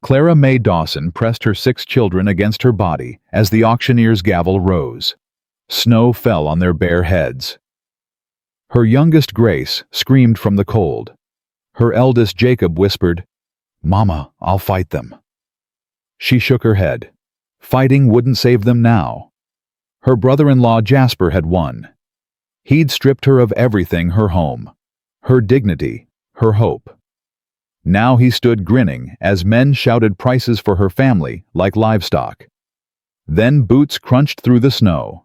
Clara Mae Dawson pressed her 6 children against her body as the auctioneer's gavel rose. Snow fell on their bare heads. Her youngest, Grace, screamed from the cold. Her eldest, Jacob, whispered, "Mama, I'll fight them." She shook her head. Fighting wouldn't save them now. Her brother-in-law, Jasper, had won. He'd stripped her of everything: her home, her dignity, her hope. Now he stood grinning as men shouted prices for her family like livestock. Then boots crunched through the snow.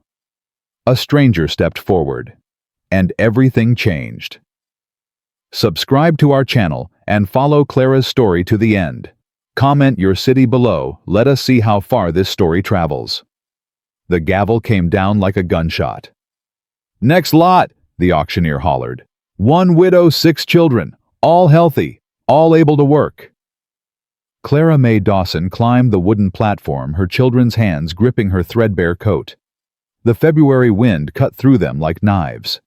A stranger stepped forward, and everything changed. Subscribe to our channel and follow Clara's story to the end. Comment your city below. Let us see how far this story travels. The gavel came down like a gunshot. "Next lot," the auctioneer hollered. "1 widow, 6 children, all healthy, all able to work." Clara Mae Dawson climbed the wooden platform, her children's hands gripping her threadbare coat. The February wind cut through them like knives.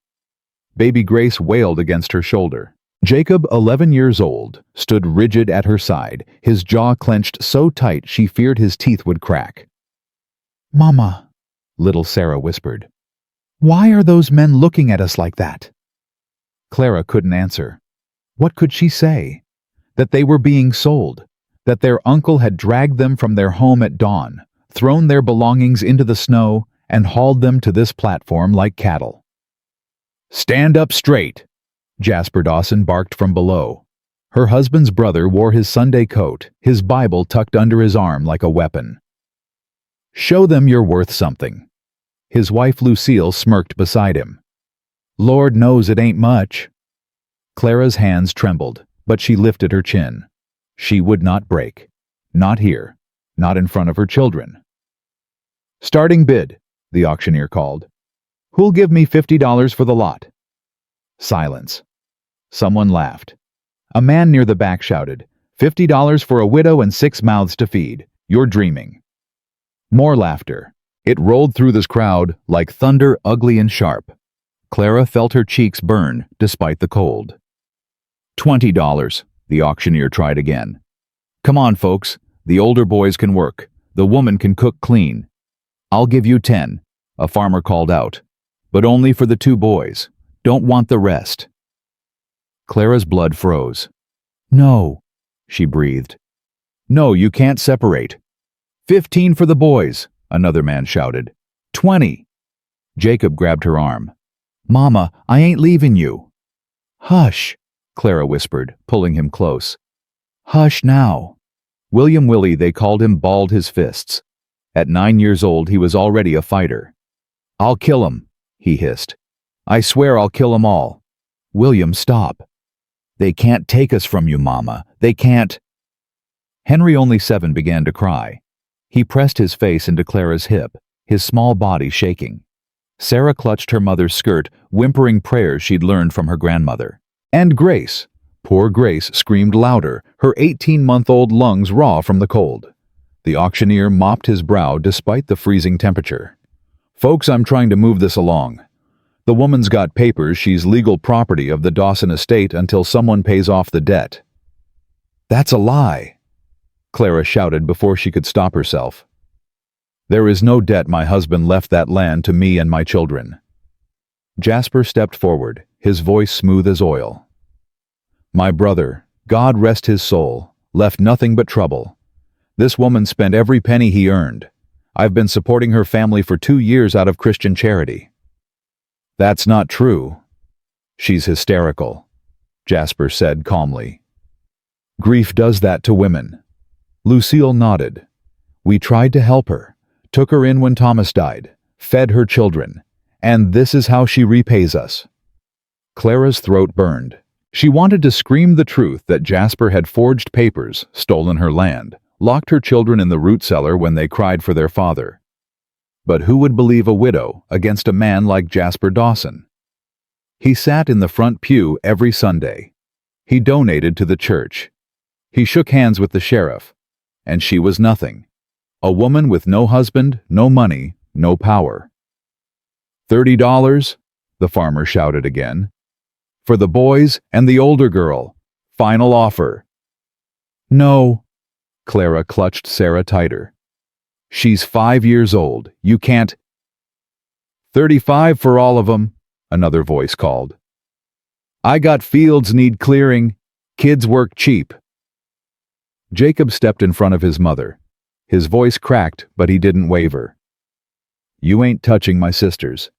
Baby Grace wailed against her shoulder. Jacob, 11 years old, stood rigid at her side, his jaw clenched so tight she feared his teeth would crack. "Mama," little Sarah whispered, "why are those men looking at us like that?" Clara couldn't answer. What could she say? That they were being sold, that their uncle had dragged them from their home at dawn, thrown their belongings into the snow, and hauled them to this platform like cattle. "Stand up straight," Jasper Dawson barked from below. Her husband's brother wore his Sunday coat, his Bible tucked under his arm like a weapon. "Show them you're worth something." His wife Lucille smirked beside him. "Lord knows it ain't much." Clara's hands trembled, but she lifted her chin. She would not break. Not here. Not in front of her children. "Starting bid," the auctioneer called. "Who'll give me $50 for the lot?" Silence. Someone laughed. A man near the back shouted, $50 for a widow and 6 mouths to feed. You're dreaming." More laughter. It rolled through this crowd like thunder, ugly and sharp. Clara felt her cheeks burn despite the cold. $20, the auctioneer tried again. "Come on, folks. The older boys can work. The woman can cook clean." "I'll give you 10, a farmer called out. "But only for the 2 boys. Don't want the rest." Clara's blood froze. "No," she breathed. "No, you can't separate." "15 for the boys," another man shouted. 20. Jacob grabbed her arm. "Mama, I ain't leaving you." "Hush," Clara whispered, pulling him close. "Hush now." William Willie, they called him, balled his fists. At 9 years old, he was already a fighter. "I'll kill 'em," he hissed. "I swear I'll kill 'em all." "William, stop." "They can't take us from you, Mama. They can't." Henry, only 7, began to cry. He pressed his face into Clara's hip, his small body shaking. Sarah clutched her mother's skirt, whimpering prayers she'd learned from her grandmother. And Grace, poor Grace, screamed louder, her 18-month-old lungs raw from the cold. The auctioneer mopped his brow despite the freezing temperature. "Folks, I'm trying to move this along. The woman's got papers. She's legal property of the Dawson estate until someone pays off the debt." "That's a lie," Clara shouted before she could stop herself. "There is no debt. My husband left that land to me and my children." Jasper stepped forward, his voice smooth as oil. "My brother, God rest his soul, left nothing but trouble. This woman spent every penny he earned. I've been supporting her family for 2 years out of Christian charity." "That's not true." "She's hysterical," Jasper said calmly. "Grief does that to women." Lucille nodded. "We tried to help her, took her in when Thomas died, fed her children, and this is how she repays us." Clara's throat burned. She wanted to scream the truth that Jasper had forged papers, stolen her land, locked her children in the root cellar when they cried for their father. But who would believe a widow against a man like Jasper Dawson? He sat in the front pew every Sunday. He donated to the church. He shook hands with the sheriff. And she was nothing. A woman with no husband, no money, no power. $30, the farmer shouted again. "For the boys and the older girl. Final offer." "No," Clara clutched Sarah tighter. She's 5 years old. You can't. 35 for all of them, another voice called. I got fields need clearing. Kids work cheap. Jacob stepped in front of his mother. His voice cracked, but he didn't waver. You ain't touching my sisters.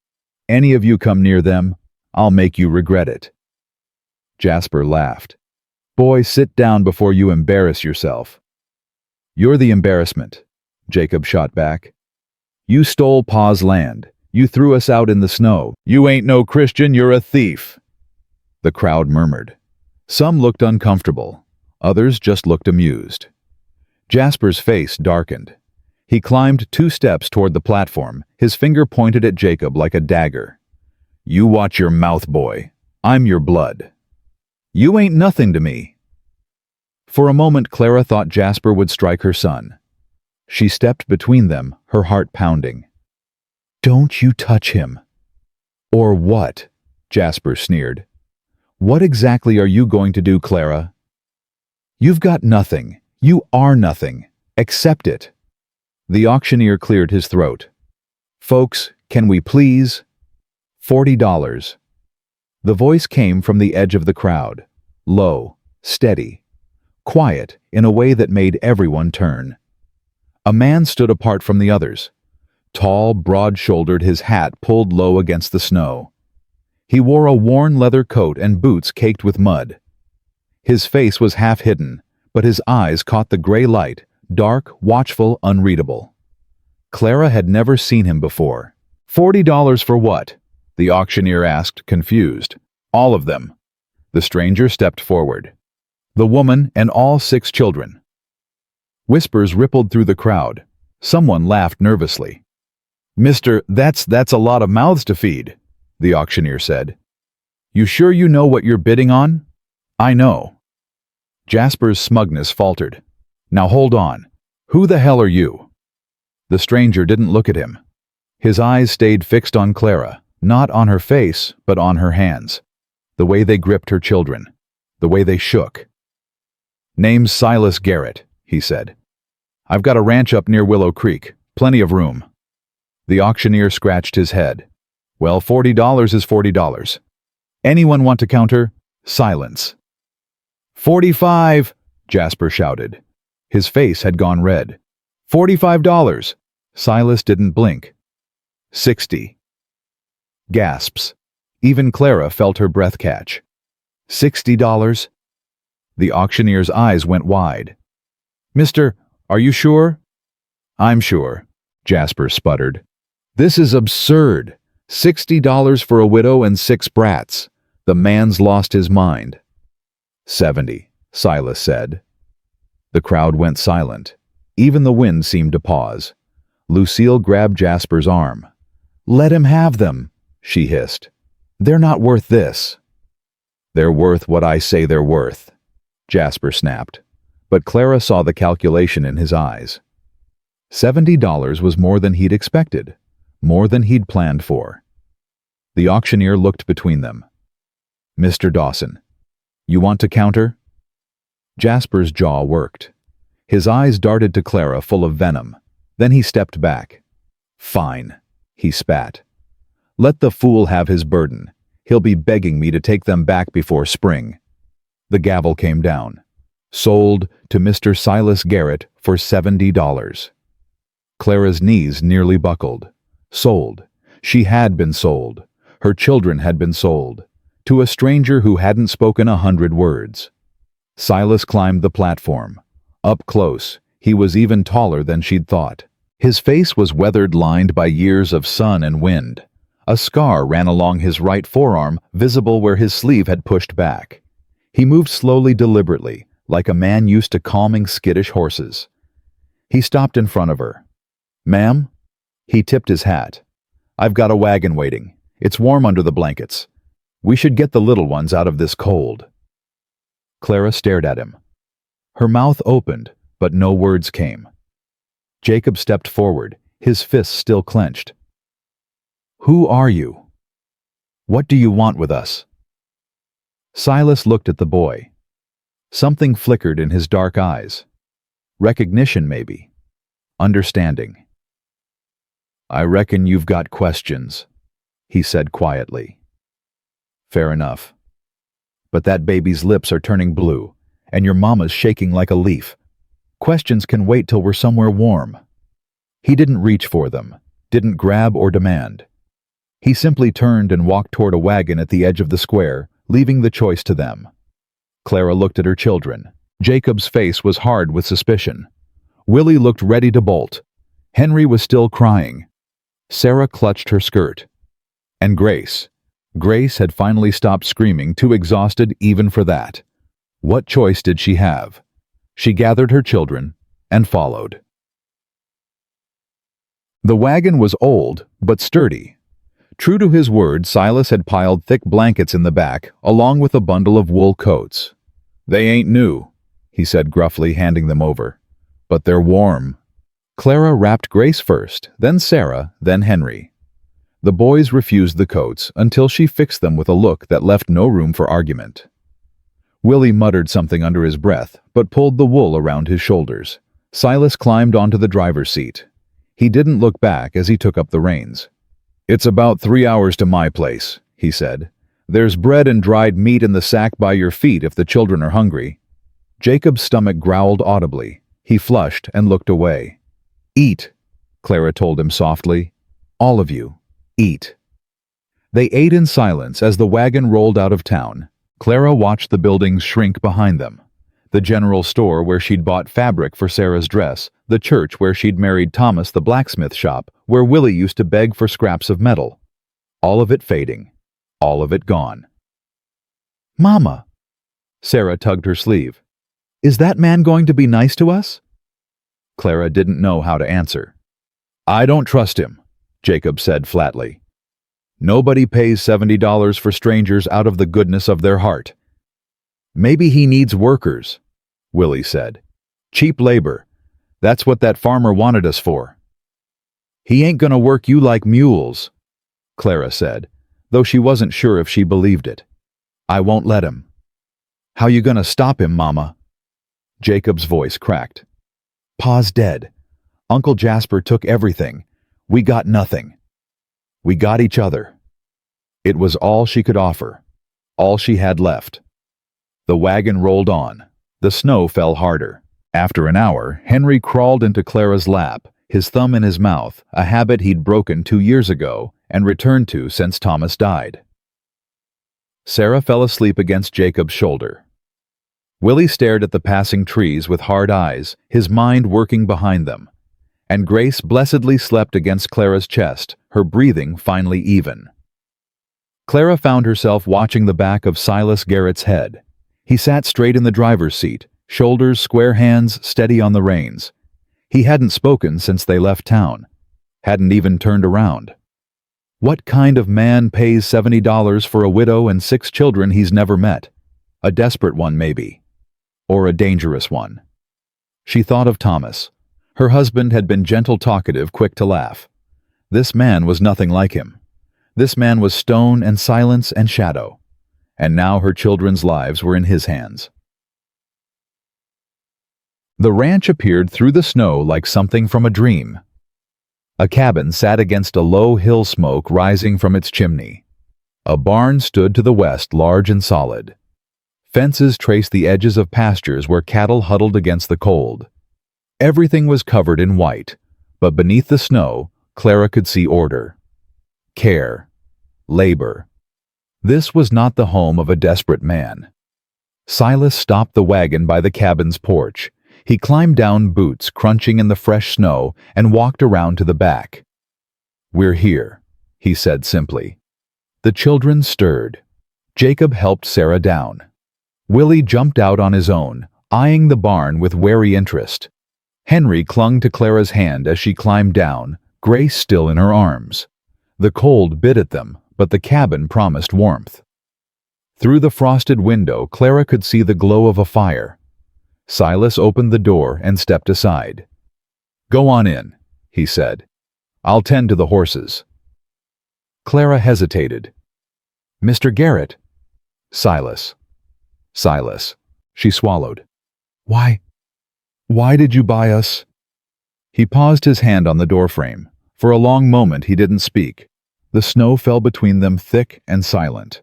Any of you come near them, I'll make you regret it. Jasper laughed. Boy, sit down before you embarrass yourself. You're the embarrassment, Jacob shot back. You stole Pa's land. You threw us out in the snow. You ain't no Christian, you're a thief. The crowd murmured. Some looked uncomfortable. Others just looked amused. Jasper's face darkened. He climbed 2 steps toward the platform, his finger pointed at Jacob like a dagger. You watch your mouth, boy. I'm your blood. You ain't nothing to me. For a moment, Clara thought Jasper would strike her son. She stepped between them, her heart pounding. Don't you touch him. Or what? Jasper sneered. What exactly are you going to do, Clara? You've got nothing. You are nothing. Accept it. The auctioneer cleared his throat. Folks, can we please? $40. The voice came from the edge of the crowd. Low, steady, quiet in a way that made everyone turn. A man stood apart from the others. Tall, broad-shouldered, his hat pulled low against the snow. He wore a worn leather coat and boots caked with mud. His face was half hidden, but his eyes caught the gray light, dark, watchful, unreadable. Clara had never seen him before. $40 for what? The auctioneer asked, confused. All of them. The stranger stepped forward. The woman and all 6 children. Whispers rippled through the crowd. Someone laughed nervously. Mister, that's a lot of mouths to feed, the auctioneer said. You sure you know what you're bidding on? I know. Jasper's smugness faltered. Now hold on. Who the hell are you? The stranger didn't look at him. His eyes stayed fixed on Clara, not on her face, but on her hands. The way they gripped her children. The way they shook. Name's Silas Garrett, he said. I've got a ranch up near Willow Creek. Plenty of room. The auctioneer scratched his head. Well, $40 is $40. Anyone want to counter? Silence. 45, Jasper shouted. His face had gone red. $45. Silas didn't blink. 60. Gasps. Even Clara felt her breath catch. $60? The auctioneer's eyes went wide. Mister, are you sure? I'm sure, Jasper sputtered. This is absurd. $60 for a widow and 6 brats. The man's lost his mind. 70, Silas said. The crowd went silent. Even the wind seemed to pause. Lucille grabbed Jasper's arm. Let him have them, she hissed. They're not worth this. They're worth what I say they're worth, Jasper snapped. But Clara saw the calculation in his eyes. $70 was more than he'd expected, more than he'd planned for. The auctioneer looked between them. Mr. Dawson, you want to counter? Jasper's jaw worked. His eyes darted to Clara full of venom. Then he stepped back. Fine, he spat. Let the fool have his burden. He'll be begging me to take them back before spring. The gavel came down. Sold to Mr. Silas Garrett for $70. Clara's knees nearly buckled. Sold. She had been sold. Her children had been sold. To a stranger who hadn't spoken 100 words. Silas climbed the platform. Up close, he was even taller than she'd thought. His face was weathered, lined by years of sun and wind. A scar ran along his right forearm, visible where his sleeve had pushed back. He moved slowly, deliberately, like a man used to calming skittish horses. He stopped in front of her. Ma'am? He tipped his hat. I've got a wagon waiting. It's warm under the blankets. We should get the little ones out of this cold. Clara stared at him. Her mouth opened, but no words came. Jacob stepped forward, his fists still clenched. Who are you? What do you want with us? Silas looked at the boy. Something flickered in his dark eyes. Recognition, maybe. Understanding. "I reckon you've got questions," he said quietly. "Fair enough. But that baby's lips are turning blue, and your mama's shaking like a leaf. Questions can wait till we're somewhere warm." He didn't reach for them, didn't grab or demand. He simply turned and walked toward a wagon at the edge of the square, leaving the choice to them. Clara looked at her children. Jacob's face was hard with suspicion. Willie looked ready to bolt. Henry was still crying. Sarah clutched her skirt. And Grace. Grace had finally stopped screaming, too exhausted even for that. What choice did she have? She gathered her children and followed. The wagon was old, but sturdy. True to his word, Silas had piled thick blankets in the back, along with a bundle of wool coats. "They ain't new," he said gruffly, handing them over. "But they're warm." Clara wrapped Grace first, then Sarah, then Henry. The boys refused the coats until she fixed them with a look that left no room for argument. Willie muttered something under his breath, but pulled the wool around his shoulders. Silas climbed onto the driver's seat. He didn't look back as he took up the reins. "It's about 3 hours to my place," he said. "There's bread and dried meat in the sack by your feet if the children are hungry." Jacob's stomach growled audibly. He flushed and looked away. "Eat," Clara told him softly. "All of you, eat." They ate in silence as the wagon rolled out of town. Clara watched the buildings shrink behind them. The general store where she'd bought fabric for Sarah's dress, the church where she'd married Thomas, the blacksmith shop where Willie used to beg for scraps of metal. All of it fading. All of it gone. "Mama!" Sarah tugged her sleeve. "Is that man going to be nice to us?" Clara didn't know how to answer. "I don't trust him," Jacob said flatly. "Nobody pays $70 for strangers out of the goodness of their heart." "Maybe he needs workers," Willie said. "Cheap labor. That's what that farmer wanted us for." "He ain't gonna work you like mules," Clara said, though she wasn't sure if she believed it. "I won't let him." "How you gonna stop him, Mama?" Jacob's voice cracked. "Pa's dead. Uncle Jasper took everything. We got nothing. We got each other." It was all she could offer, all she had left. The wagon rolled on. The snow fell harder. After an hour, Henry crawled into Clara's lap, his thumb in his mouth, a habit he'd broken 2 years ago and returned to since Thomas died. Sarah fell asleep against Jacob's shoulder. Willie stared at the passing trees with hard eyes, his mind working behind them. And Grace blessedly slept against Clara's chest, her breathing finally even. Clara found herself watching the back of Silas Garrett's head. He sat straight in the driver's seat, shoulders square, hands steady on the reins. He hadn't spoken since they left town, hadn't even turned around. What kind of man pays $70 for a widow and 6 children he's never met? A desperate one, maybe. Or a dangerous one. She thought of Thomas. Her husband had been gentle, talkative, quick to laugh. This man was nothing like him. This man was stone and silence and shadow. And now her children's lives were in his hands. The ranch appeared through the snow like something from a dream. A cabin sat against a low hill, smoke rising from its chimney. A barn stood to the west, large and solid. Fences traced the edges of pastures where cattle huddled against the cold. Everything was covered in white, but beneath the snow, Clara could see order. Care. Labor. This was not the home of a desperate man. Silas stopped the wagon by the cabin's porch. He climbed down, boots crunching in the fresh snow, and walked around to the back. "We're here," he said simply. The children stirred. Jacob helped Sarah down. Willie jumped out on his own, eyeing the barn with wary interest. Henry clung to Clara's hand as she climbed down, Grace still in her arms. The cold bit at them, but the cabin promised warmth. Through the frosted window, Clara could see the glow of a fire. Silas opened the door and stepped aside. "Go on in," he said. "I'll tend to the horses." Clara hesitated. "Mr. Garrett." "Silas." "Silas." She swallowed. "Why?" Why did you buy us?" He paused his hand on the doorframe. For a long moment he didn't speak. The snow fell between them thick and silent.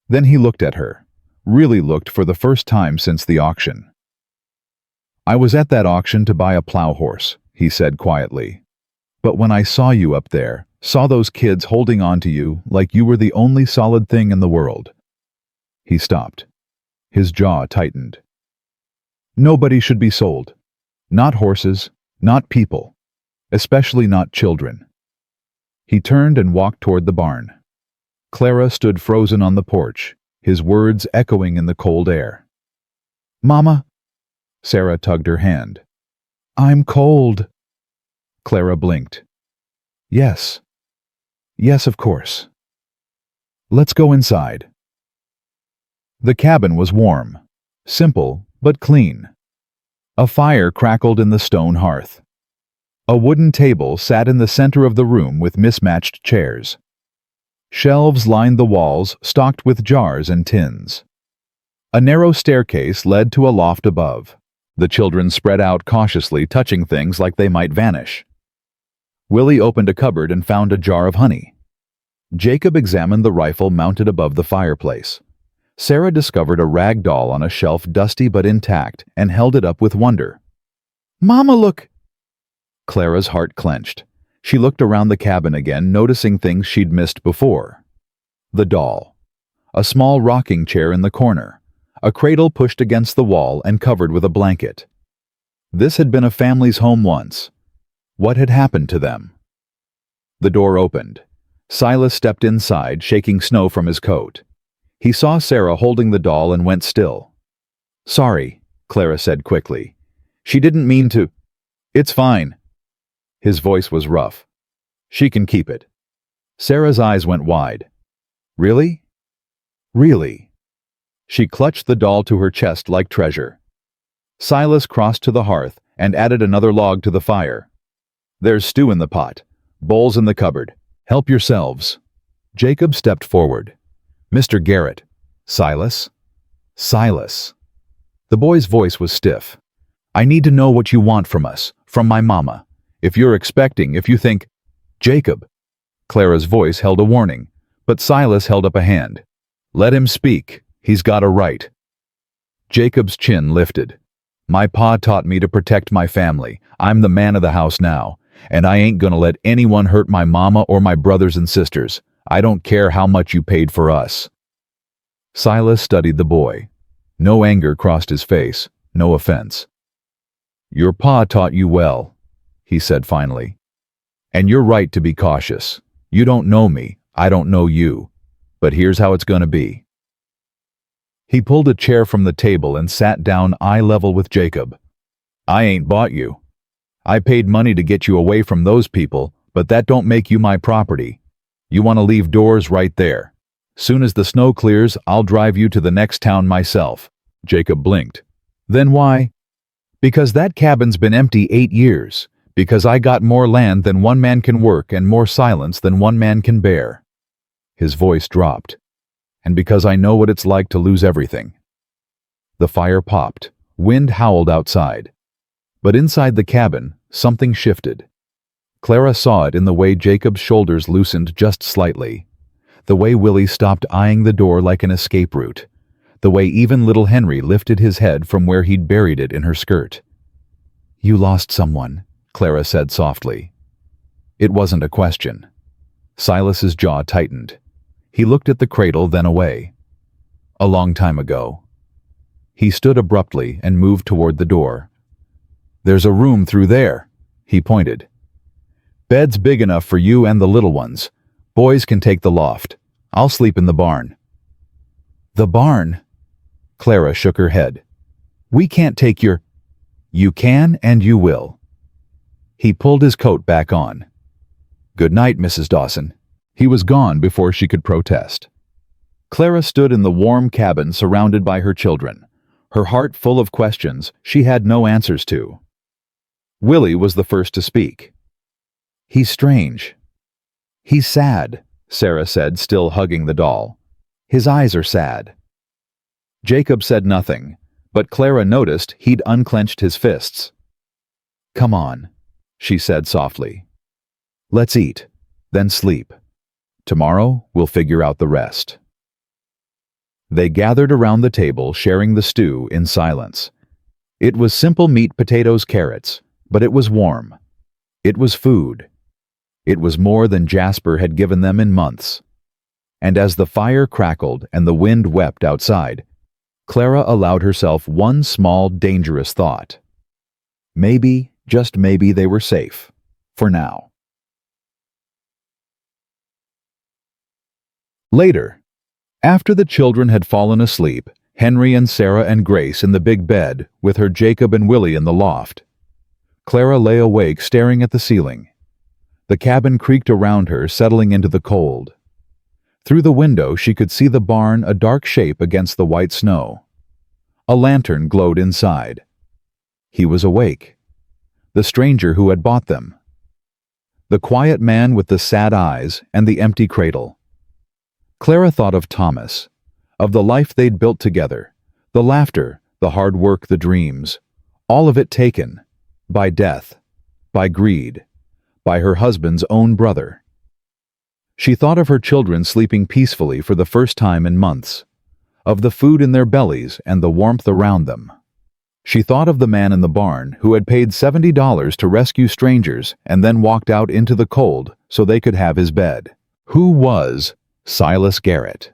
Then he looked at her. Really looked for the first time since the auction. "I was at that auction to buy a plow horse," he said quietly. "But when I saw you up there, saw those kids holding on to you like you were the only solid thing in the world." He stopped. His jaw tightened. "Nobody should be sold. Not horses, not people. Especially not children." He turned and walked toward the barn. Clara stood frozen on the porch, his words echoing in the cold air. "Mama?" Sarah tugged her hand. "I'm cold." Clara blinked. "Yes. Yes, of course. Let's go inside." The cabin was warm, simple but clean. A fire crackled in the stone hearth. A wooden table sat in the center of the room with mismatched chairs. Shelves lined the walls, stocked with jars and tins. A narrow staircase led to a loft above. The children spread out cautiously, touching things like they might vanish. Willie opened a cupboard and found a jar of honey. Jacob examined the rifle mounted above the fireplace. Sarah discovered a rag doll on a shelf, dusty but intact, and held it up with wonder. "Mama, look!" Clara's heart clenched. She looked around the cabin again, noticing things she'd missed before. The doll. A small rocking chair in the corner. A cradle pushed against the wall and covered with a blanket. This had been a family's home once. What had happened to them? The door opened. Silas stepped inside, shaking snow from his coat. He saw Sarah holding the doll and went still. "Sorry," Clara said quickly. "She didn't mean to." "It's fine." His voice was rough. "She can keep it." Sarah's eyes went wide. "Really? Really?" She clutched the doll to her chest like treasure. Silas crossed to the hearth and added another log to the fire. "There's stew in the pot. Bowls in the cupboard. Help yourselves." Jacob stepped forward. "Mr. Garrett." "Silas?" "Silas." The boy's voice was stiff. "I need to know what you want from us, from my mama. If you're expecting, if you think—" "Jacob." Clara's voice held a warning, but Silas held up a hand. "Let him speak. He's got a right." Jacob's chin lifted. "My pa taught me to protect my family. I'm the man of the house now, and I ain't gonna let anyone hurt my mama or my brothers and sisters. I don't care how much you paid for us." Silas studied the boy. No anger crossed his face, no offense. "Your pa taught you well," he said finally. "And you're right to be cautious. You don't know me, I don't know you. But here's how it's gonna be." He pulled a chair from the table and sat down eye level with Jacob. "I ain't bought you. I paid money to get you away from those people, but that don't make you my property. You want to leave doors right there. Soon as the snow clears, I'll drive you to the next town myself." Jacob blinked. "Then why?" "Because that cabin's been empty 8 years. Because I got more land than one man can work and more silence than one man can bear." His voice dropped. "And because I know what it's like to lose everything." The fire popped. Wind howled outside. But inside the cabin, something shifted. Clara saw it in the way Jacob's shoulders loosened just slightly. The way Willie stopped eyeing the door like an escape route. The way even little Henry lifted his head from where he'd buried it in her skirt. "You lost someone," Clara said softly. It wasn't a question. Silas's jaw tightened. He looked at the cradle, then away. "A long time ago." He stood abruptly and moved toward the door. "There's a room through there," he pointed. "Bed's big enough for you and the little ones. Boys can take the loft. I'll sleep in the barn." "The barn?" Clara shook her head. "We can't take your—" "You can and you will." He pulled his coat back on. "Good night, Mrs. Dawson." He was gone before she could protest. Clara stood in the warm cabin surrounded by her children, her heart full of questions she had no answers to. Willie was the first to speak. "He's strange." "He's sad," Sarah said, still hugging the doll. "His eyes are sad." Jacob said nothing, but Clara noticed he'd unclenched his fists. "Come on," she said softly. "Let's eat, then sleep. Tomorrow we'll figure out the rest." They gathered around the table, sharing the stew in silence. It was simple meat, potatoes, carrots, but it was warm. It was food. It was more than Jasper had given them in months. And as the fire crackled and the wind wept outside, Clara allowed herself one small, dangerous thought. Maybe, just maybe, they were safe. For now. Later, after the children had fallen asleep, Henry and Sarah and Grace in the big bed, with her Jacob and Willie in the loft, Clara lay awake staring at the ceiling. The cabin creaked around her, settling into the cold. Through the window she could see the barn, a dark shape against the white snow. A lantern glowed inside. He was awake. The stranger who had bought them. The quiet man with the sad eyes and the empty cradle. Clara thought of Thomas, of the life they'd built together, the laughter, the hard work, the dreams, all of it taken, by death, by greed, by her husband's own brother. She thought of her children sleeping peacefully for the first time in months, of the food in their bellies and the warmth around them. She thought of the man in the barn who had paid $70 to rescue strangers and then walked out into the cold so they could have his bed. Who was Silas Garrett?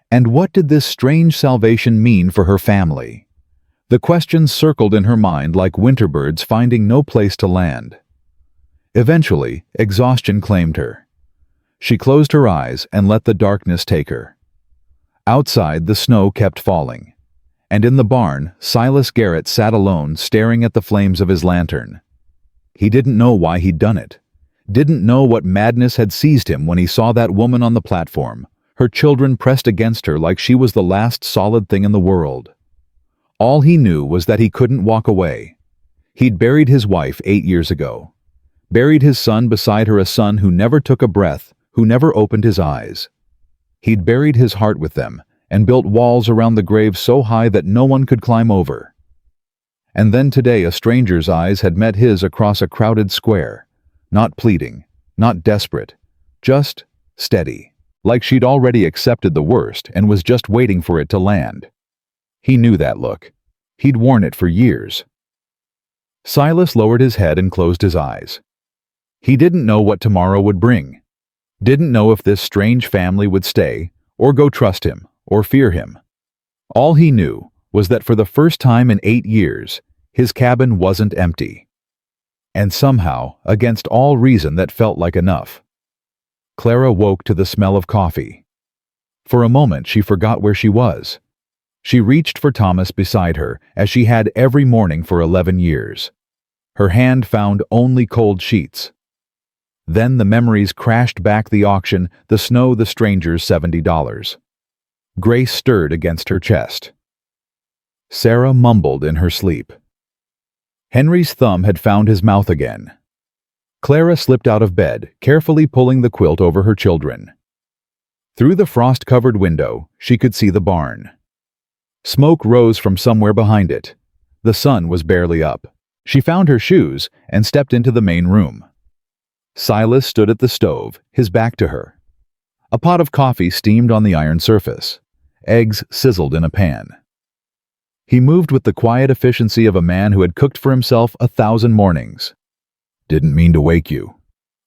And what did this strange salvation mean for her family? The questions circled in her mind like winter birds finding no place to land. Eventually, exhaustion claimed her. She closed her eyes and let the darkness take her. Outside, the snow kept falling, and in the barn, Silas Garrett sat alone, staring at the flames of his lantern. He didn't know why he'd done it, didn't know what madness had seized him when he saw that woman on the platform, her children pressed against her like she was the last solid thing in the world. All he knew was that he couldn't walk away. He'd buried his wife 8 years ago, buried his son beside her, a son who never took a breath, who never opened his eyes. He'd buried his heart with them and built walls around the grave so high that no one could climb over. And then today a stranger's eyes had met his across a crowded square, not pleading, not desperate, just steady, like she'd already accepted the worst and was just waiting for it to land. He knew that look. He'd worn it for years. Silas lowered his head and closed his eyes. He didn't know what tomorrow would bring. Didn't know if this strange family would stay, or go trust him, or fear him. All he knew was that for the first time in 8 years, his cabin wasn't empty. And somehow, against all reason, that felt like enough. Clara woke to the smell of coffee. For a moment she forgot where she was. She reached for Thomas beside her, as she had every morning for 11 years. Her hand found only cold sheets. Then the memories crashed back: the auction, the snow, the strangers, $70. Grace stirred against her chest. Sarah mumbled in her sleep. Henry's thumb had found his mouth again. Clara slipped out of bed, carefully pulling the quilt over her children. Through the frost-covered window, she could see the barn. Smoke rose from somewhere behind it. The sun was barely up. She found her shoes and stepped into the main room. Silas stood at the stove, his back to her. A pot of coffee steamed on the iron surface. Eggs sizzled in a pan. He moved with the quiet efficiency of a man who had cooked for himself 1,000 mornings. "Didn't mean to wake you,"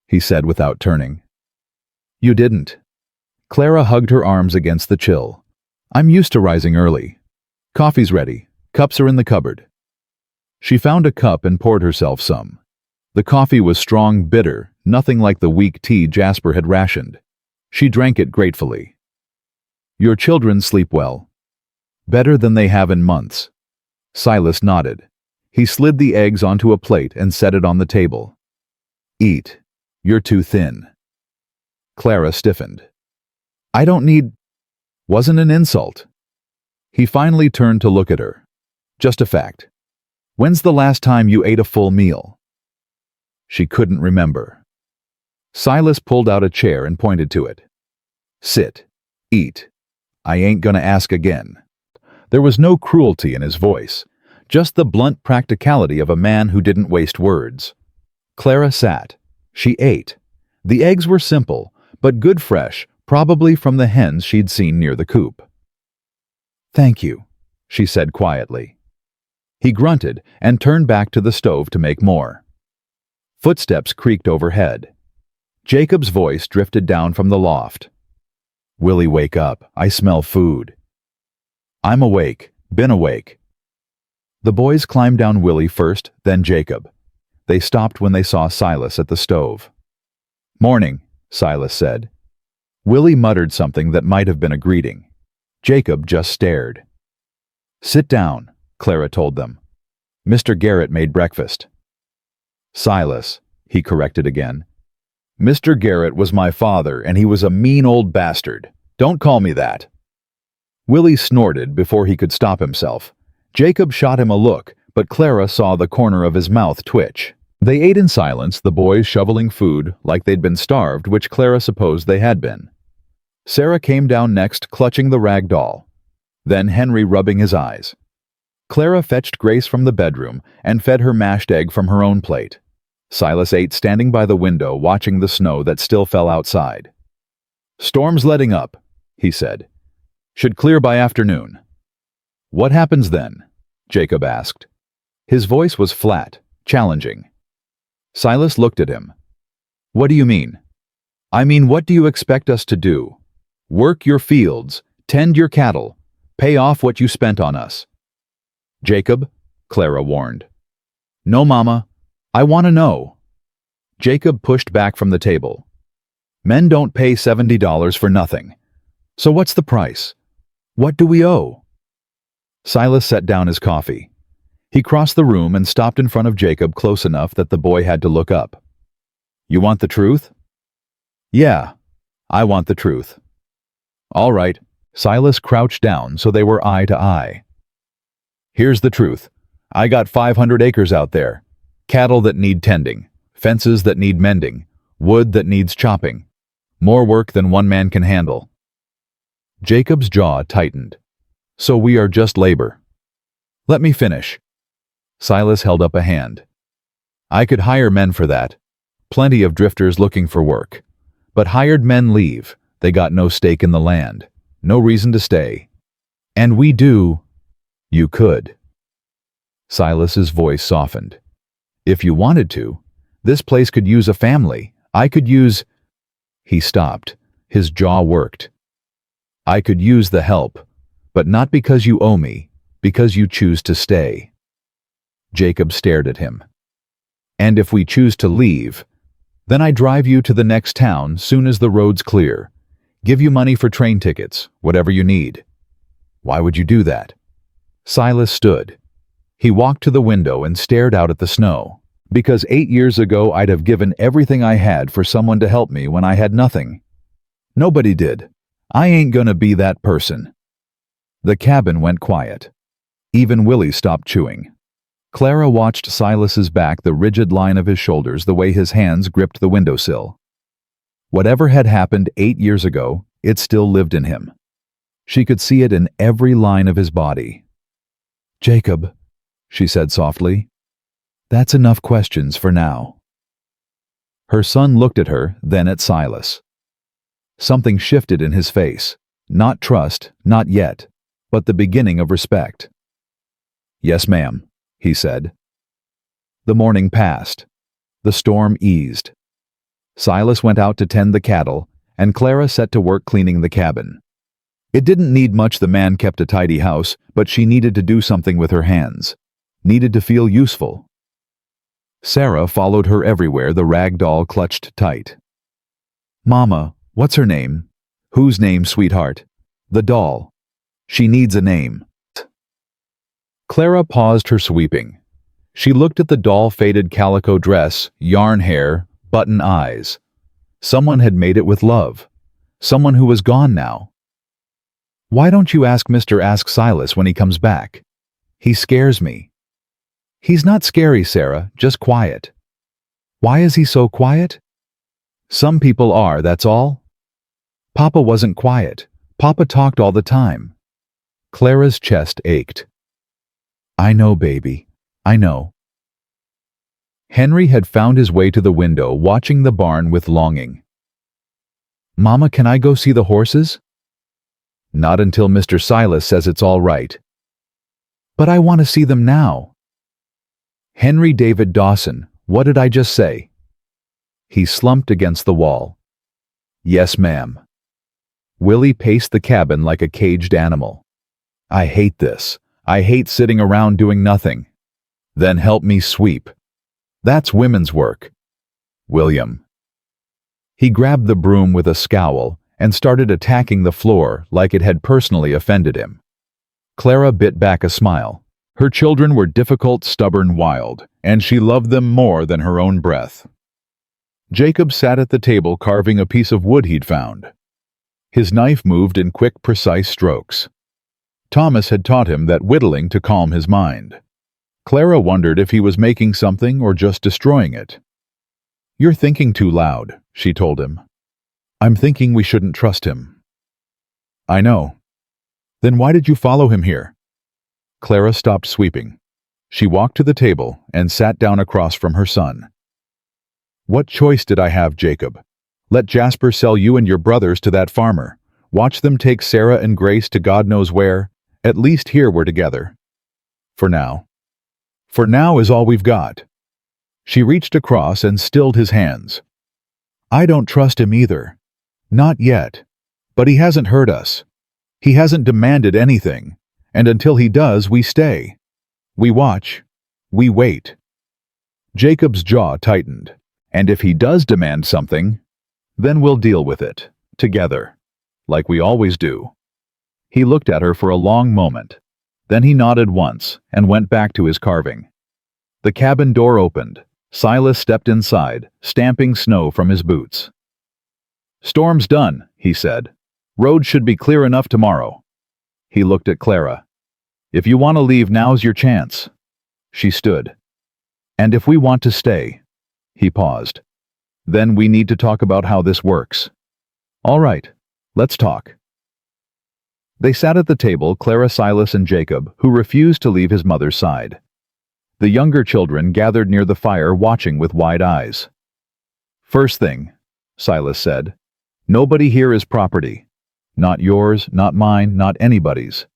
he said without turning. "You didn't." Clara hugged her arms against the chill. "I'm used to rising early. Coffee's ready. Cups are in the cupboard." She found a cup and poured herself some. The coffee was strong, bitter, nothing like the weak tea Jasper had rationed. She drank it gratefully. "Your children sleep well." "Better than they have in months." Silas nodded. He slid the eggs onto a plate and set it on the table. "Eat. You're too thin." Clara stiffened. "I don't need—" Wasn't an insult. He finally turned to look at her. "Just a fact. When's the last time you ate a full meal?" She couldn't remember. Silas pulled out a chair and pointed to it. "Sit. Eat. I ain't gonna ask again." There was no cruelty in his voice, just the blunt practicality of a man who didn't waste words. Clara sat. She ate. The eggs were simple, but good fresh, probably from the hens she'd seen near the coop. "Thank you," she said quietly. He grunted and turned back to the stove to make more. Footsteps creaked overhead. Jacob's voice drifted down from the loft. "Willie, wake up. I smell food." "I'm awake. Been awake." The boys climbed down Willie first, then Jacob. They stopped when they saw Silas at the stove. "Morning," Silas said. Willie muttered something that might have been a greeting. Jacob just stared. "Sit down," Clara told them. "Mr. Garrett made breakfast." "Silas," he corrected again. "Mr. Garrett was my father, and he was a mean old bastard. Don't call me that." Willie snorted before he could stop himself. Jacob shot him a look, but Clara saw the corner of his mouth twitch. They ate in silence, the boys shoveling food like they'd been starved, which Clara supposed they had been. Sarah came down next, clutching the rag doll. Then Henry rubbing his eyes. Clara fetched Grace from the bedroom and fed her mashed egg from her own plate. Silas ate standing by the window, watching the snow that still fell outside. "Storm's letting up," he said. "Should clear by afternoon." "What happens then?" Jacob asked. His voice was flat, challenging. Silas looked at him. "What do you mean?" "I mean, what do you expect us to do? Work your fields, tend your cattle, pay off what you spent on us." "Jacob," Clara warned. "No, Mama. I want to know." Jacob pushed back from the table. "Men don't pay $70 for nothing. So what's the price? What do we owe?" Silas set down his coffee. He crossed the room and stopped in front of Jacob close enough that the boy had to look up. "You want the truth?" "Yeah, I want the truth." "All right." Silas crouched down so they were eye to eye. "Here's the truth. I got 500 acres out there. Cattle that need tending, fences that need mending, wood that needs chopping. More work than one man can handle." Jacob's jaw tightened. "So we are just labor." "Let me finish." Silas held up a hand. "I could hire men for that. Plenty of drifters looking for work. But hired men leave. They got no stake in the land. No reason to stay. And we do." "You could." Silas's voice softened. "If you wanted to, this place could use a family. I could use—" He stopped. His jaw worked. "I could use the help, but not because you owe me, because you choose to stay." Jacob stared at him. "And if we choose to leave, then I drive you to the next town soon as the road's clear. Give you money for train tickets, whatever you need." "Why would you do that?" Silas stood. He walked to the window and stared out at the snow. "Because 8 years ago I'd have given everything I had for someone to help me when I had nothing. Nobody did. I ain't gonna be that person." The cabin went quiet. Even Willie stopped chewing. Clara watched Silas's back, the rigid line of his shoulders, the way his hands gripped the windowsill. Whatever had happened 8 years ago, it still lived in him. She could see it in every line of his body. "Jacob," she said softly, "that's enough questions for now." Her son looked at her, then at Silas. Something shifted in his face. Not trust, not yet, but the beginning of respect. "Yes, ma'am," he said. The morning passed. The storm eased. Silas went out to tend the cattle, and Clara set to work cleaning the cabin. It didn't need much. The man kept a tidy house, but she needed to do something with her hands. Needed to feel useful. Sarah followed her everywhere, the rag doll clutched tight. "Mama, what's her name?" "Whose name, sweetheart?" "The doll. She needs a name." Clara paused her sweeping. She looked at the doll-faded calico dress, yarn hair, button eyes. Someone had made it with love. Someone who was gone now. "Why don't you ask Silas when he comes back? He scares me." "He's not scary, Sarah, just quiet." "Why is he so quiet?" "Some people are, that's all." "Papa wasn't quiet. Papa talked all the time." Clara's chest ached. I know, baby. I know. Henry had found his way to the window, watching the barn with longing. Mama, can I go see the horses? Not until Mr. Silas says it's all right. But I want to see them now. Henry David Dawson, what did I just say? He slumped against the wall. Yes, ma'am. Willie paced the cabin like a caged animal. I hate this. I hate sitting around doing nothing. Then help me sweep. That's women's work. William. He grabbed the broom with a scowl and started attacking the floor like it had personally offended him. Clara bit back a smile. Her children were difficult, stubborn, wild, and she loved them more than her own breath. Jacob sat at the table carving a piece of wood he'd found. His knife moved in quick, precise strokes. Thomas had taught him that whittling to calm his mind. Clara wondered if he was making something or just destroying it. You're thinking too loud, she told him. I'm thinking we shouldn't trust him. I know. Then why did you follow him here? Clara stopped sweeping. She walked to the table and sat down across from her son. What choice did I have, Jacob? Let Jasper sell you and your brothers to that farmer. Watch them take Sarah and Grace to God knows where. At least here we're together. For now. For now is all we've got. She reached across and stilled his hands. I don't trust him either. Not yet. But he hasn't hurt us. He hasn't demanded anything. And until he does, we stay. We watch. We wait. Jacob's jaw tightened. And if he does demand something, then we'll deal with it, together, like we always do. He looked at her for a long moment. Then he nodded once and went back to his carving. The cabin door opened. Silas stepped inside, stamping snow from his boots. Storm's done, he said. Road should be clear enough tomorrow. He looked at Clara. If you want to leave, now's your chance. She stood. And if we want to stay. He paused. Then we need to talk about how this works. All right, let's talk. They sat at the table, Clara, Silas, and Jacob, who refused to leave his mother's side. The younger children gathered near the fire, watching with wide eyes. First thing, Silas said, nobody here is property. Not yours, not mine, not anybody's.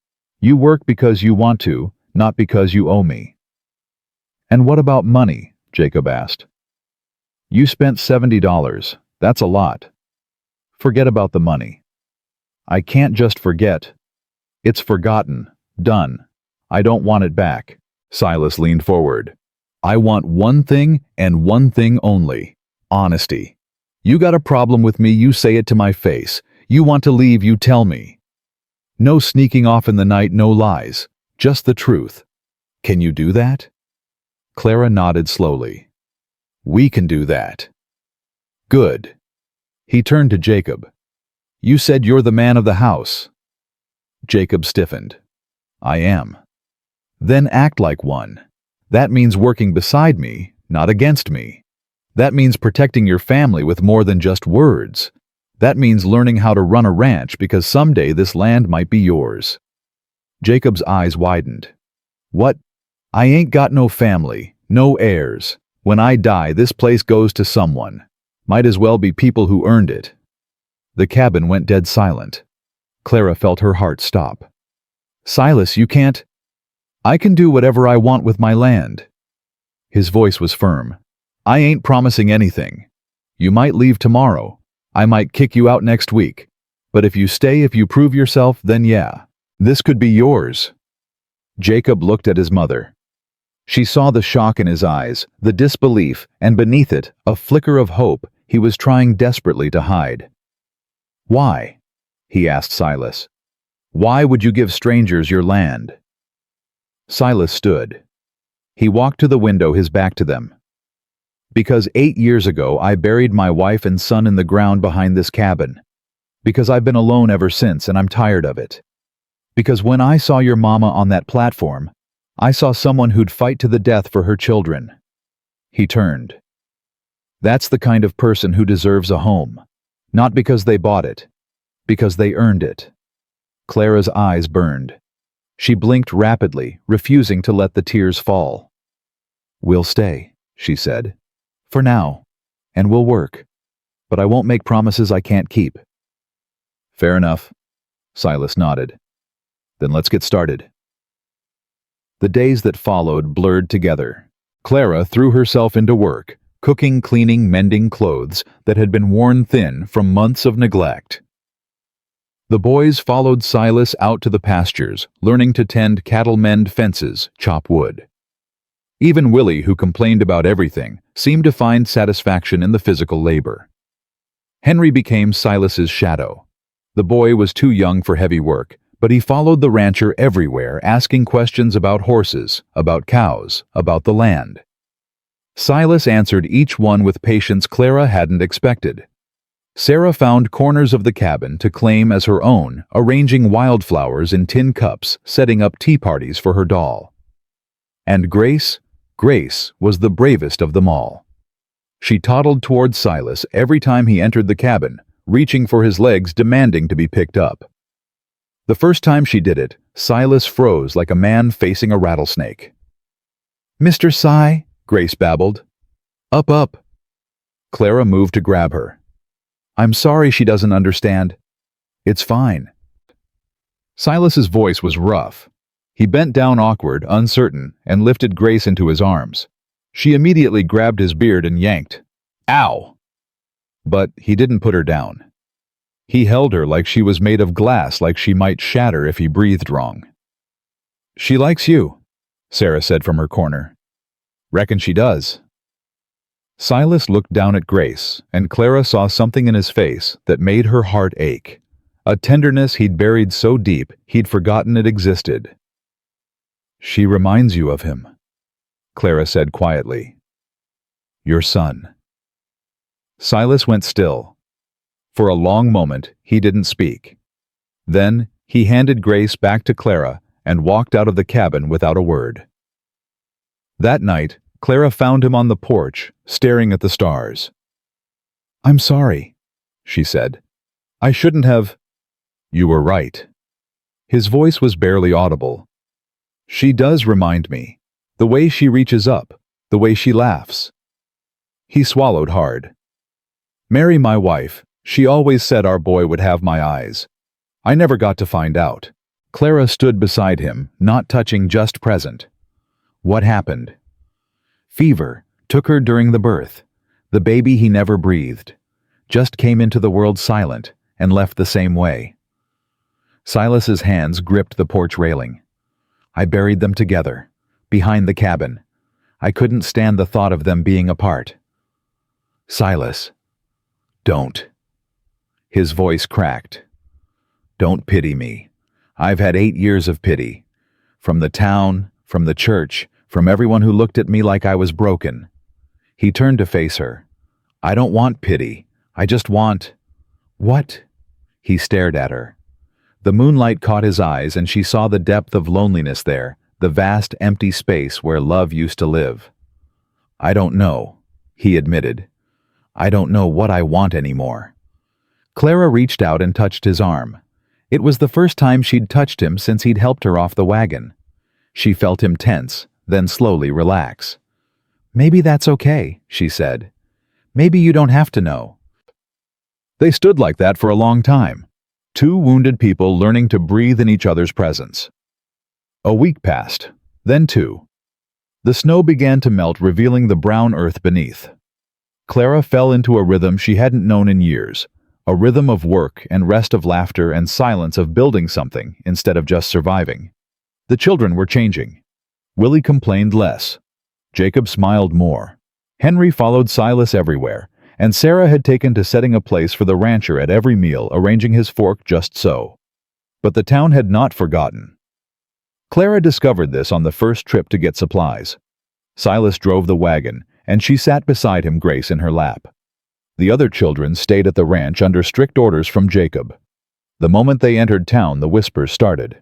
You work because you want to, not because you owe me. And what about money? Jacob asked. You spent $70. That's a lot. Forget about the money. I can't just forget. It's forgotten. Done. I don't want it back. Silas leaned forward. I want one thing and one thing only. Honesty. You got a problem with me, you say it to my face. You want to leave, you tell me. No sneaking off in the night, no lies. Just the truth. Can you do that? Clara nodded slowly. We can do that. Good. He turned to Jacob. You said you're the man of the house. Jacob stiffened. I am. Then act like one. That means working beside me, not against me. That means protecting your family with more than just words. That means learning how to run a ranch because someday this land might be yours. Jacob's eyes widened. What? I ain't got no family, no heirs. When I die, this place goes to someone. Might as well be people who earned it. The cabin went dead silent. Clara felt her heart stop. Silas, you can't. I can do whatever I want with my land. His voice was firm. I ain't promising anything. You might leave tomorrow. I might kick you out next week. But if you stay, if you prove yourself, then yeah, this could be yours. Jacob looked at his mother. She saw the shock in his eyes, the disbelief, and beneath it, a flicker of hope he was trying desperately to hide. Why? He asked Silas. Why would you give strangers your land? Silas stood. He walked to the window, his back to them. Because 8 years ago I buried my wife and son in the ground behind this cabin. Because I've been alone ever since and I'm tired of it. Because when I saw your mama on that platform, I saw someone who'd fight to the death for her children. He turned. That's the kind of person who deserves a home. Not because they bought it. Because they earned it. Clara's eyes burned. She blinked rapidly, refusing to let the tears fall. "We'll stay," she said. "For now. And we'll work. But I won't make promises I can't keep." "Fair enough," Silas nodded. "Then let's get started." The days that followed blurred together. Clara threw herself into work, cooking, cleaning, mending clothes that had been worn thin from months of neglect. The boys followed Silas out to the pastures, learning to tend cattle, mend fences, chop wood. Even Willie, who complained about everything, seemed to find satisfaction in the physical labor. Henry became Silas's shadow. The boy was too young for heavy work, but he followed the rancher everywhere, asking questions about horses, about cows, about the land. Silas answered each one with patience Clara hadn't expected. Sarah found corners of the cabin to claim as her own, arranging wildflowers in tin cups, setting up tea parties for her doll. And Grace was the bravest of them all. She toddled toward Silas every time he entered the cabin, reaching for his legs, demanding to be picked up. The first time she did it, Silas froze like a man facing a rattlesnake. "Mr. Si," Grace babbled. "Up, up." Clara moved to grab her. "I'm sorry she doesn't understand." "It's fine." Silas's voice was rough. He bent down awkward, uncertain, and lifted Grace into his arms. She immediately grabbed his beard and yanked. "Ow!" But he didn't put her down. He held her like she was made of glass, like she might shatter if he breathed wrong. "She likes you," Sarah said from her corner. "Reckon she does." Silas looked down at Grace, and Clara saw something in his face that made her heart ache. A tenderness he'd buried so deep he'd forgotten it existed. "She reminds you of him," Clara said quietly. "Your son." Silas went still. For a long moment, he didn't speak. Then, he handed Grace back to Clara and walked out of the cabin without a word. That night, Clara found him on the porch, staring at the stars. "I'm sorry," she said. "I shouldn't have—" "You were right." His voice was barely audible. "She does remind me. The way she reaches up, the way she laughs." He swallowed hard. "Mary, my wife, she always said our boy would have my eyes. I never got to find out." Clara stood beside him, not touching, just present. "What happened?" "Fever. Took her during the birth. The baby he never breathed. Just came into the world silent and left the same way." Silas's hands gripped the porch railing. "I buried them together, behind the cabin. I couldn't stand the thought of them being apart." "Silas, don't." His voice cracked. "Don't pity me. I've had 8 years of pity. From the town, from the church, from everyone who looked at me like I was broken." He turned to face her. "I don't want pity. I just want—" "What?" He stared at her. The moonlight caught his eyes, and she saw the depth of loneliness there, the vast empty space where love used to live. "I don't know," he admitted. "I don't know what I want anymore." Clara reached out and touched his arm. It was the first time she'd touched him since he'd helped her off the wagon. She felt him tense, then slowly relax. "Maybe that's okay," she said. "Maybe you don't have to know." They stood like that for a long time. Two wounded people learning to breathe in each other's presence. A week passed, then 2. The snow began to melt, revealing the brown earth beneath. Clara fell into a rhythm she hadn't known in years, a rhythm of work and rest, of laughter and silence, of building something instead of just surviving. The children were changing. Willie complained less. Jacob smiled more. Henry followed Silas everywhere, and Sarah had taken to setting a place for the rancher at every meal, arranging his fork just so. But the town had not forgotten. Clara discovered this on the first trip to get supplies. Silas drove the wagon, and she sat beside him, Grace in her lap. The other children stayed at the ranch under strict orders from Jacob. The moment they entered town, the whispers started.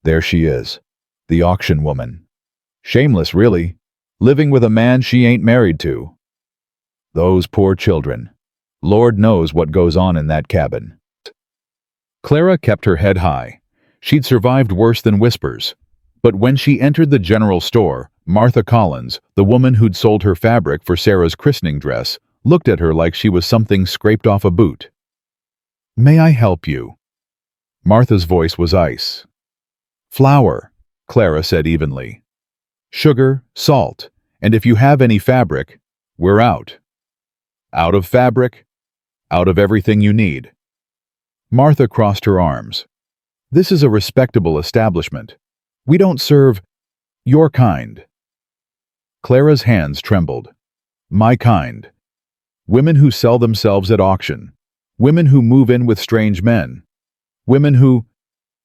"There she is, the auction woman. Shameless, really, living with a man she ain't married to. Those poor children. Lord knows what goes on in that cabin." Clara kept her head high. She'd survived worse than whispers. But when she entered the general store, Martha Collins, the woman who'd sold her fabric for Sarah's christening dress, looked at her like she was something scraped off a boot. "May I help you?" Martha's voice was ice. "Flour," Clara said evenly. "Sugar, salt, and if you have any fabric, we're out." "Out of fabric? Out of everything you need." Martha crossed her arms. "This is a respectable establishment. We don't serve your kind." Clara's hands trembled. "My kind. Women who sell themselves at auction. Women who move in with strange men. Women who—"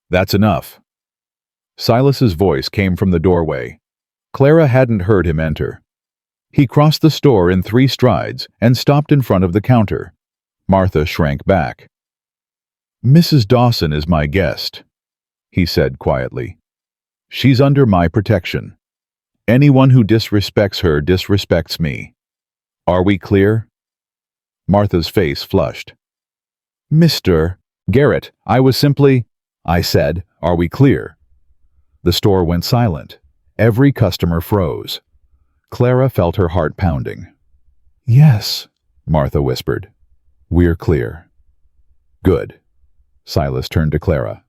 "That's enough." Silas's voice came from the doorway. Clara hadn't heard him enter. He crossed the store in 3 strides and stopped in front of the counter. Martha shrank back. "Mrs. Dawson is my guest," he said quietly. "She's under my protection. Anyone who disrespects her disrespects me. Are we clear?" Martha's face flushed. "Mr. Garrett, I was simply—" "I said, are we clear?" The store went silent. Every customer froze. Clara felt her heart pounding. "Yes," Martha whispered. "We're clear." "Good." Silas turned to Clara.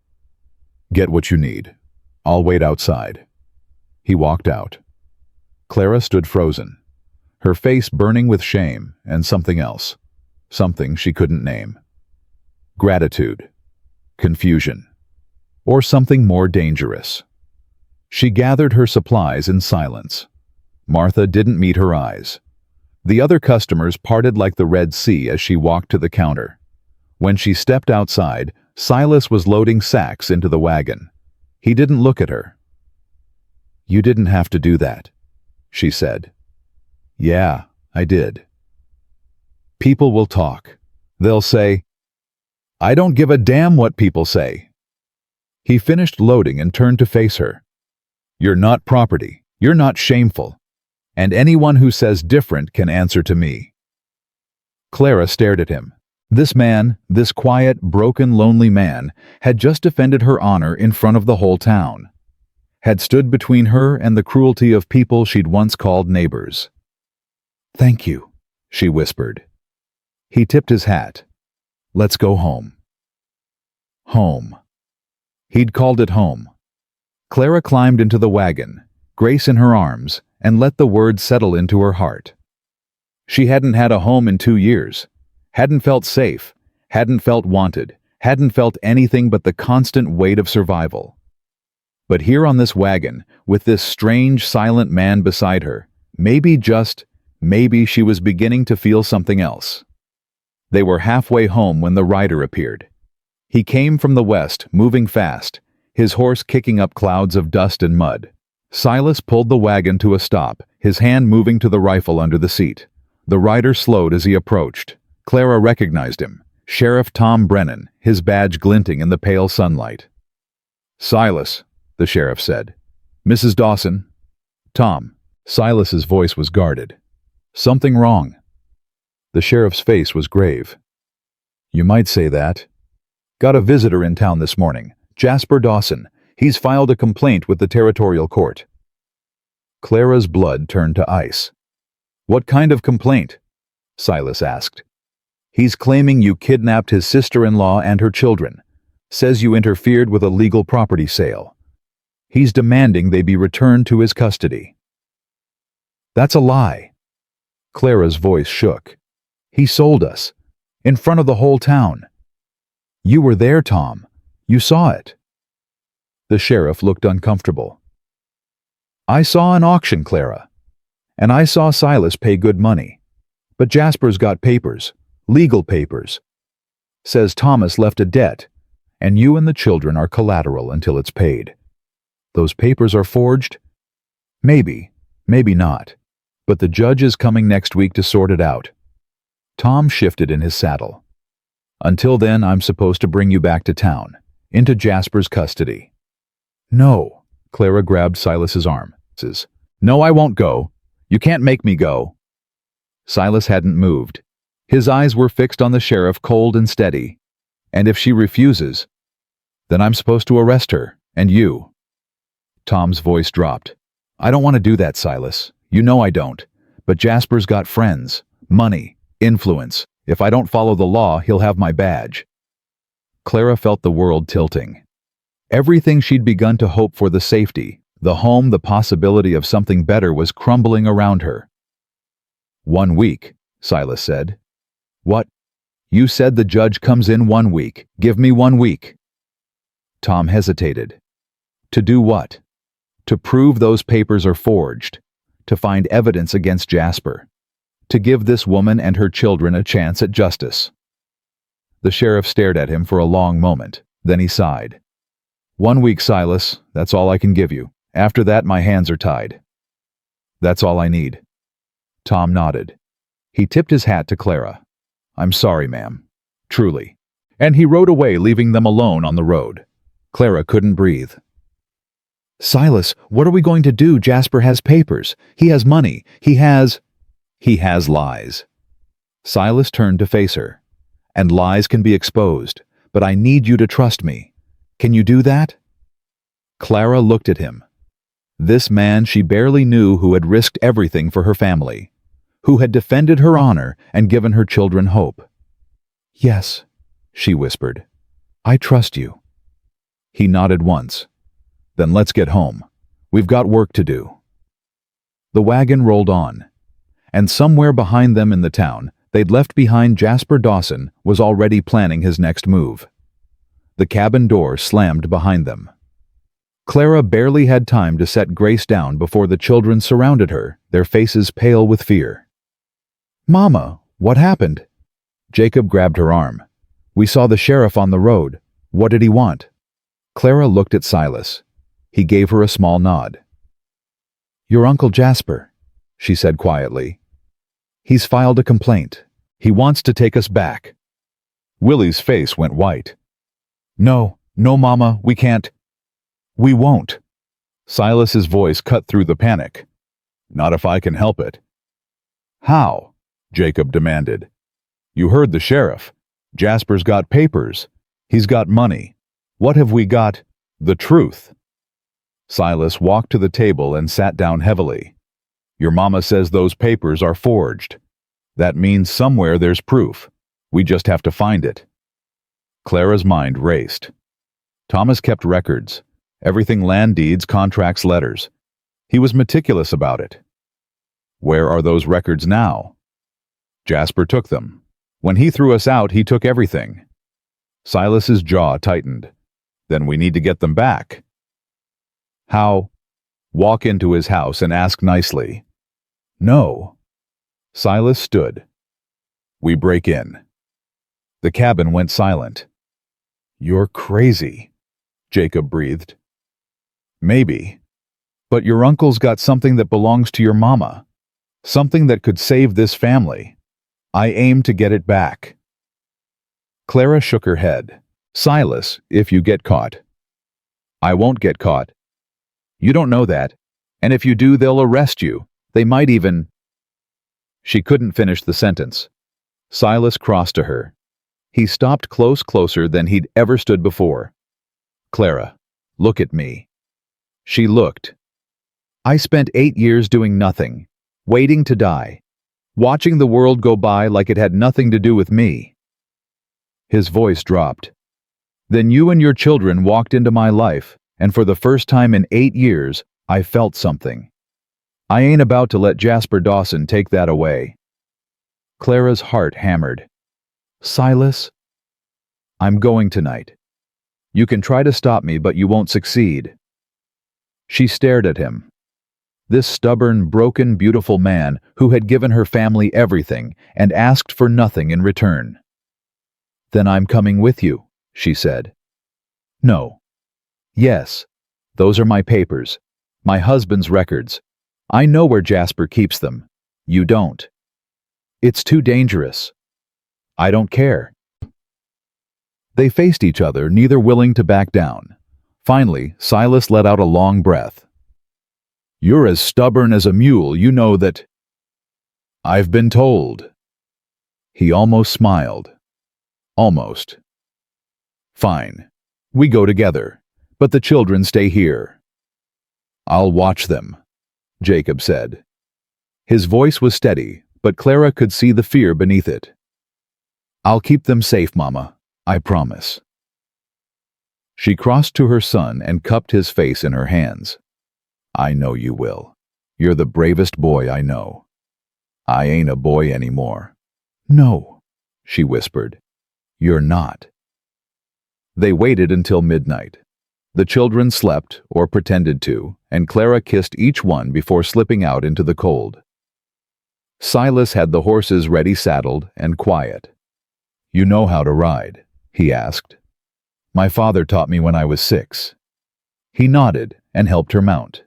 "Get what you need. I'll wait outside." He walked out. Clara stood frozen, her face burning with shame and something else, something she couldn't name. Gratitude, confusion, or something more dangerous. She gathered her supplies in silence. Martha didn't meet her eyes. The other customers parted like the Red Sea as she walked to the counter. When she stepped outside, Silas was loading sacks into the wagon. He didn't look at her. "You didn't have to do that," she said. "Yeah, I did." "People will talk. They'll say, 'I don't give a damn what people say.'" He finished loading and turned to face her. "You're not property. You're not shameful. And anyone who says different can answer to me." Clara stared at him. This man, this quiet, broken, lonely man, had just defended her honor in front of the whole town. Had stood between her and the cruelty of people she'd once called neighbors. "Thank you," she whispered. He tipped his hat. "Let's go home." Home. He'd called it home. Clara climbed into the wagon, Grace in her arms, and let the words settle into her heart. She hadn't had a home in 2 years, hadn't felt safe, hadn't felt wanted, hadn't felt anything but the constant weight of survival. But here on this wagon, with this strange, silent man beside her, maybe she was beginning to feel something else. They were halfway home when the rider appeared. He came from the west, moving fast, his horse kicking up clouds of dust and mud. Silas pulled the wagon to a stop, his hand moving to the rifle under the seat. The rider slowed as he approached. Clara recognized him, Sheriff Tom Brennan, his badge glinting in the pale sunlight. "Silas," the sheriff said. "Mrs. Dawson." "Tom." Silas's voice was guarded. "Something wrong." The sheriff's face was grave. "You might say that. Got a visitor in town this morning, Jasper Dawson. He's filed a complaint with the territorial court." Clara's blood turned to ice. "What kind of complaint?" Silas asked. "He's claiming you kidnapped his sister-in-law and her children. Says you interfered with a legal property sale. He's demanding they be returned to his custody." "That's a lie." Clara's voice shook. "He sold us. In front of the whole town. You were there, Tom. You saw it." The sheriff looked uncomfortable. "I saw an auction, Clara. And I saw Silas pay good money. But Jasper's got papers, legal papers. Says Thomas left a debt, and you and the children are collateral until it's paid. Those papers are forged? Maybe, maybe not. But the judge is coming next week to sort it out." Tom shifted in his saddle. "Until then, I'm supposed to bring you back to town, into Jasper's custody." "No." Clara grabbed Silas's arm. "No, I won't go. You can't make me go." Silas hadn't moved. His eyes were fixed on the sheriff, cold and steady. "And if she refuses—" Then I'm supposed to arrest her, and you. Tom's voice dropped. I don't want to do that, Silas. You know I don't. But Jasper's got friends, money, influence. If I don't follow the law, he'll have my badge. Clara felt the world tilting. Everything she'd begun to hope for, the safety, the home, the possibility of something better, was crumbling around her. 1 week, Silas said. What? You said the judge comes in 1 week. Give me 1 week. Tom hesitated. To do what? To prove those papers are forged. To find evidence against Jasper. To give this woman and her children a chance at justice. The sheriff stared at him for a long moment. Then he sighed. 1 week, Silas. That's all I can give you. After that, my hands are tied. That's all I need. Tom nodded. He tipped his hat to Clara. I'm sorry, ma'am. Truly. And he rode away, leaving them alone on the road. Clara couldn't breathe. Silas, what are we going to do? Jasper has papers. He has money. He has lies. Silas turned to face her. And lies can be exposed, but I need you to trust me. Can you do that? Clara looked at him. This man she barely knew, who had risked everything for her family, who had defended her honor and given her children hope. Yes, she whispered. I trust you. He nodded once. Then let's get home. We've got work to do. The wagon rolled on, and somewhere behind them in the town, they'd left behind, Jasper Dawson was already planning his next move. The cabin door slammed behind them. Clara barely had time to set Grace down before the children surrounded her, their faces pale with fear. Mama, what happened? Jacob grabbed her arm. We saw the sheriff on the road. What did he want? Clara looked at Silas. He gave her a small nod. Your Uncle Jasper, she said quietly. He's filed a complaint. He wants to take us back. Willie's face went white. No, Mama, we can't. We won't. Silas's voice cut through the panic. Not if I can help it. How? Jacob demanded. You heard the sheriff. Jasper's got papers. He's got money. What have we got? The truth. Silas walked to the table and sat down heavily. Your mama says those papers are forged. That means somewhere there's proof. We just have to find it. Clara's mind raced. Thomas kept records. Everything: land deeds, contracts, letters. He was meticulous about it. Where are those records now? Jasper took them. When he threw us out, he took everything. Silas's jaw tightened. Then we need to get them back. How? Walk into his house and ask nicely. No. Silas stood. We break in. The cabin went silent. You're crazy, Jacob breathed. Maybe. But your uncle's got something that belongs to your mama. Something that could save this family. I aim to get it back. Clara shook her head. Silas, if you get caught. I won't get caught. You don't know that. And if you do, they'll arrest you. They might even... She couldn't finish the sentence. Silas crossed to her. He stopped closer than he'd ever stood before. Clara, look at me. She looked. I spent 8 years doing nothing, waiting to die, watching the world go by like it had nothing to do with me. His voice dropped. Then you and your children walked into my life, and for the first time in 8 years, I felt something. I ain't about to let Jasper Dawson take that away. Clara's heart hammered. Silas, I'm going tonight. You can try to stop me, but you won't succeed. She stared at him. This stubborn, broken, beautiful man who had given her family everything and asked for nothing in return. Then I'm coming with you, she said. No. Yes, those are my papers, my husband's records. I know where Jasper keeps them. You don't. It's too dangerous. I don't care. They faced each other, neither willing to back down. Finally, Silas let out a long breath. You're as stubborn as a mule, you know that. I've been told. He almost smiled. Almost. Fine. We go together, but the children stay here." "I'll watch them," Jacob said. His voice was steady, but Clara could see the fear beneath it. "I'll keep them safe, Mama. I promise." She crossed to her son and cupped his face in her hands. "I know you will. You're the bravest boy I know." "I ain't a boy anymore." "No," she whispered. "You're not." They waited until midnight. The children slept, or pretended to, and Clara kissed each one before slipping out into the cold. Silas had the horses ready saddled and quiet. "You know how to ride?" he asked. "My father taught me when I was 6. He nodded and helped her mount.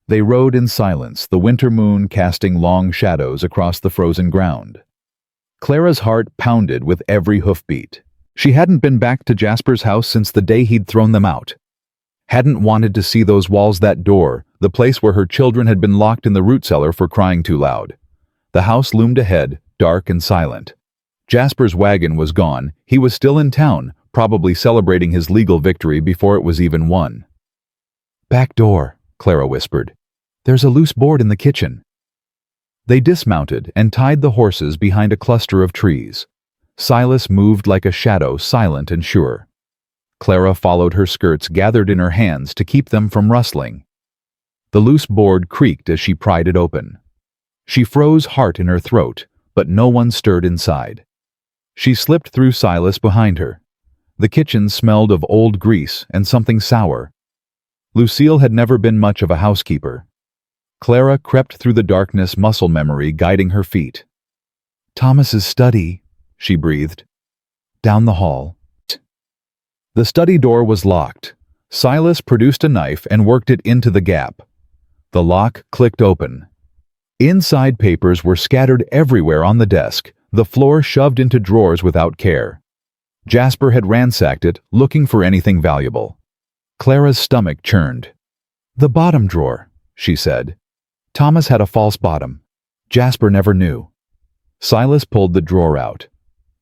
They rode in silence, the winter moon casting long shadows across the frozen ground. Clara's heart pounded with every hoofbeat. She hadn't been back to Jasper's house since the day he'd thrown them out. Hadn't wanted to see those walls, that door, the place where her children had been locked in the root cellar for crying too loud. The house loomed ahead, dark and silent. Jasper's wagon was gone. He was still in town, probably celebrating his legal victory before it was even won. "Back door," Clara whispered. "There's a loose board in the kitchen." They dismounted and tied the horses behind a cluster of trees. Silas moved like a shadow, silent and sure. Clara followed, her skirts gathered in her hands to keep them from rustling. The loose board creaked as she pried it open. She froze, heart in her throat, but no one stirred inside. She slipped through Silas behind her. The kitchen smelled of old grease and something sour. Lucille had never been much of a housekeeper. Clara crept through the darkness, muscle memory guiding her feet. "Thomas's study," she breathed. "Down the hall." The study door was locked. Silas produced a knife and worked it into the gap. The lock clicked open. Inside, papers were scattered everywhere on the desk, the floor shoved into drawers without care. Jasper had ransacked it, looking for anything valuable. Clara's stomach churned. "The bottom drawer," she said. "Thomas had a false bottom. Jasper never knew." Silas pulled the drawer out.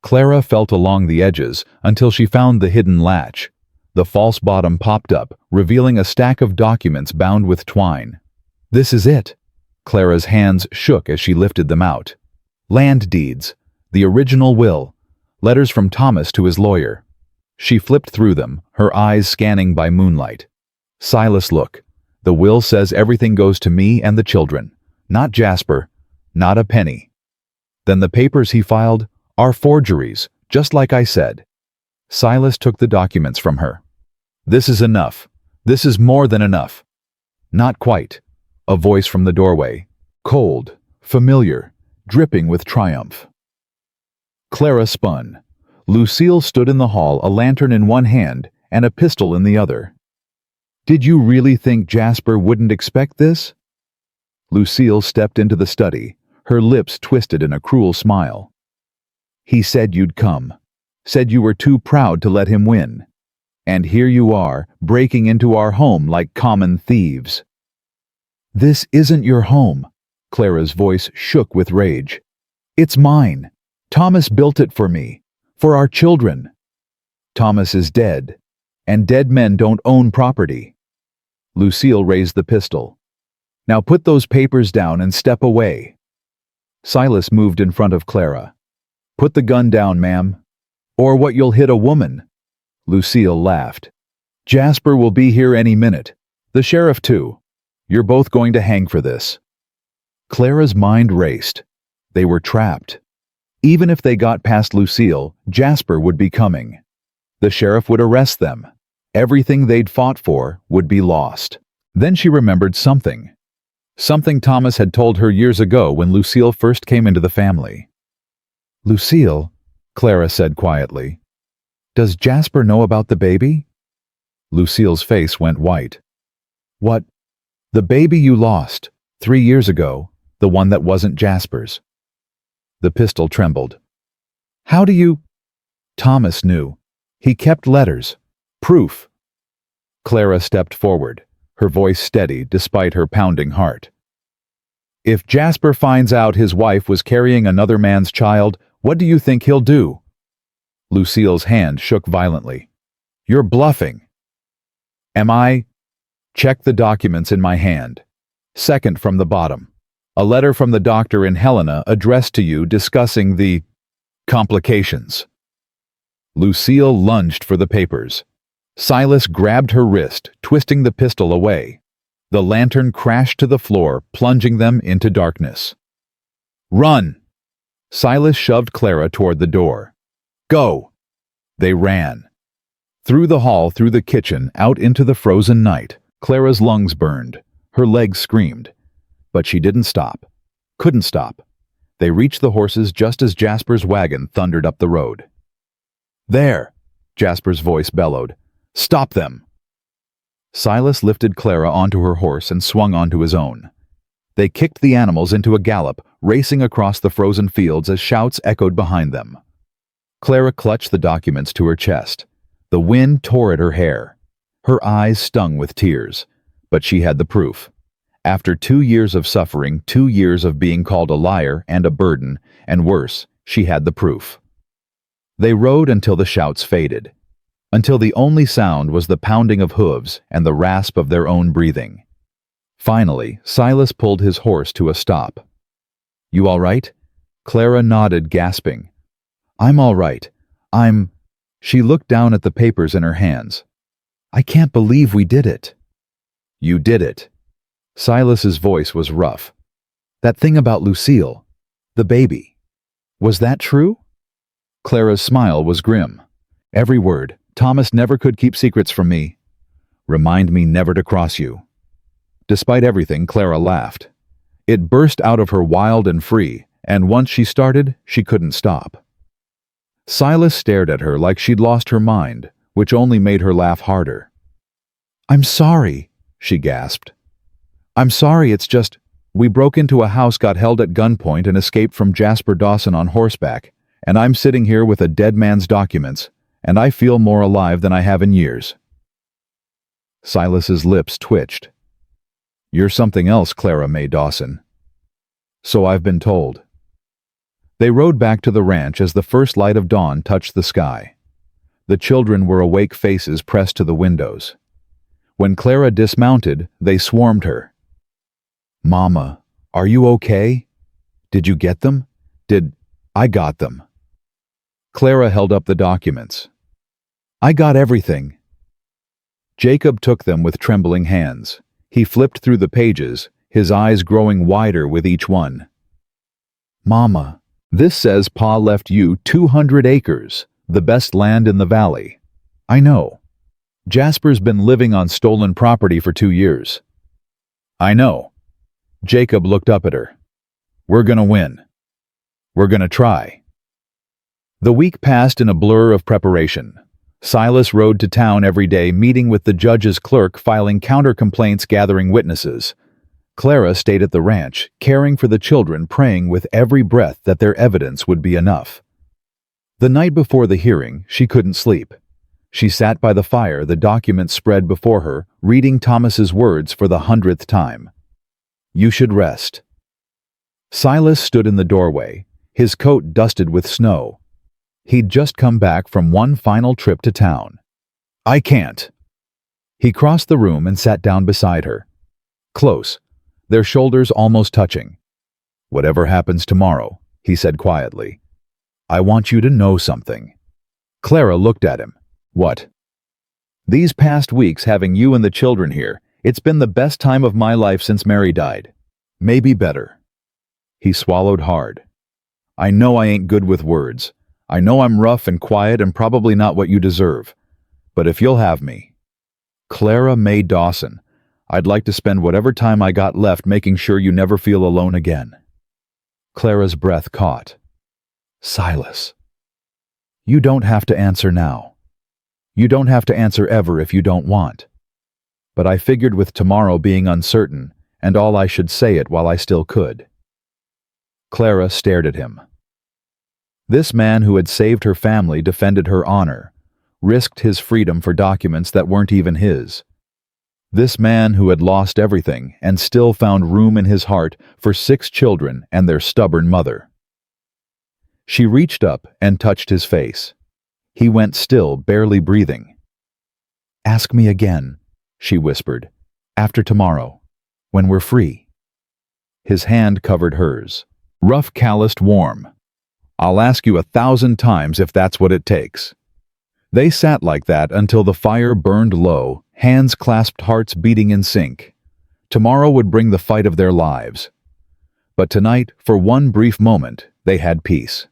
Clara felt along the edges until she found the hidden latch. The false bottom popped up, revealing a stack of documents bound with twine. "This is it." Clara's hands shook as she lifted them out. Land deeds, the original will, letters from Thomas to his lawyer. She flipped through them, her eyes scanning by moonlight. "Silas, look. The will says everything goes to me and the children. Not Jasper. Not a penny. Then the papers he filed are forgeries, just like I said." Silas took the documents from her. "This is enough. This is more than enough." "Not quite." A voice from the doorway. Cold, familiar, dripping with triumph. Clara spun. Lucille stood in the hall, a lantern in one hand and a pistol in the other. "Did you really think Jasper wouldn't expect this?" Lucille stepped into the study, her lips twisted in a cruel smile. "He said you'd come. Said you were too proud to let him win. And here you are, breaking into our home like common thieves." "This isn't your home." Clara's voice shook with rage. "It's mine. Thomas built it for me. For our children. Thomas is dead, and dead men don't own property." Lucille raised the pistol. "Now put those papers down and step away." Silas moved in front of Clara. "Put the gun down, ma'am. Or what, you'll hit a woman." Lucille laughed. "Jasper will be here any minute. The sheriff too. You're both going to hang for this." Clara's mind raced. They were trapped. Even if they got past Lucille, Jasper would be coming. The sheriff would arrest them. Everything they'd fought for would be lost. Then she remembered something. Something Thomas had told her years ago when Lucille first came into the family. "Lucille," Clara said quietly, "does Jasper know about the baby?" Lucille's face went white. "What? The baby you lost 3 years ago, the one that wasn't Jasper's." The pistol trembled. "How do you—" "Thomas knew. He kept letters. Proof." Clara stepped forward, her voice steady despite her pounding heart. "If Jasper finds out his wife was carrying another man's child, what do you think he'll do?" Lucille's hand shook violently. You're bluffing. Am I? Check the documents in my hand. Second from the bottom. A letter from the doctor in Helena addressed to you discussing the complications. Lucille lunged for the papers. Silas grabbed her wrist, twisting the pistol away. The lantern crashed to the floor, plunging them into darkness. Run! Silas shoved Clara toward the door. Go! They ran. Through the hall, through the kitchen, out into the frozen night. Clara's lungs burned. Her legs screamed. But she didn't stop. Couldn't stop. They reached the horses just as Jasper's wagon thundered up the road. There! Jasper's voice bellowed. Stop them! Silas lifted Clara onto her horse and swung onto his own. They kicked the animals into a gallop, racing across the frozen fields as shouts echoed behind them. Clara clutched the documents to her chest. The wind tore at her hair. Her eyes stung with tears. But she had the proof. After 2 years of suffering, 2 years of being called a liar and a burden, and worse, she had the proof. They rode until the shouts faded, until the only sound was the pounding of hooves and the rasp of their own breathing. Finally, Silas pulled his horse to a stop. You all right? Clara nodded, gasping. I'm all right. She looked down at the papers in her hands. I can't believe we did it. You did it. Silas's voice was rough. That thing about Lucille, the baby, was that true? Clara's smile was grim. Every word. Thomas never could keep secrets from me. Remind me never to cross you. Despite everything, Clara laughed. It burst out of her wild and free, and once she started, she couldn't stop. Silas stared at her like she'd lost her mind, which only made her laugh harder. I'm sorry, she gasped. I'm sorry, it's just, we broke into a house, got held at gunpoint, and escaped from Jasper Dawson on horseback, and I'm sitting here with a dead man's documents, and I feel more alive than I have in years. Silas's lips twitched. You're something else, Clara Mae Dawson. So I've been told. They rode back to the ranch as the first light of dawn touched the sky. The children were awake, faces pressed to the windows. When Clara dismounted, they swarmed her. Mama, are you okay? Did you get them? I got them. Clara held up the documents. I got everything. Jacob took them with trembling hands. He flipped through the pages, his eyes growing wider with each one. Mama, this says Pa left you 200 acres, the best land in the valley. I know. Jasper's been living on stolen property for 2 years. I know. Jacob looked up at her. We're gonna win. We're gonna try. The week passed in a blur of preparation. Silas rode to town every day, meeting with the judge's clerk, filing counter-complaints, gathering witnesses. Clara stayed at the ranch, caring for the children, praying with every breath that their evidence would be enough. The night before the hearing, she couldn't sleep. She sat by the fire, the documents spread before her, reading Thomas's words for the 100th time. You should rest. Silas stood in the doorway, his coat dusted with snow. He'd just come back from one final trip to town. I can't. He crossed the room and sat down beside her. Close, their shoulders almost touching. Whatever happens tomorrow, he said quietly, I want you to know something. Clara looked at him. What? These past weeks, having you and the children here, it's been the best time of my life since Mary died. Maybe better. He swallowed hard. I know I ain't good with words. I know I'm rough and quiet and probably not what you deserve. But if you'll have me, Clara Mae Dawson, I'd like to spend whatever time I got left making sure you never feel alone again. Clara's breath caught. Silas. You don't have to answer now. You don't have to answer ever if you don't want. But I figured with tomorrow being uncertain, and all, I should say it while I still could. Clara stared at him. This man who had saved her family, defended her honor, risked his freedom for documents that weren't even his. This man who had lost everything and still found room in his heart for 6 children and their stubborn mother. She reached up and touched his face. He went still, barely breathing. "Ask me again," she whispered. "After tomorrow, when we're free." His hand covered hers. Rough, calloused, warm. "I'll ask you 1,000 times if that's what it takes." They sat like that until the fire burned low, hands clasped, hearts beating in sync. Tomorrow would bring the fight of their lives. But tonight, for one brief moment, they had peace.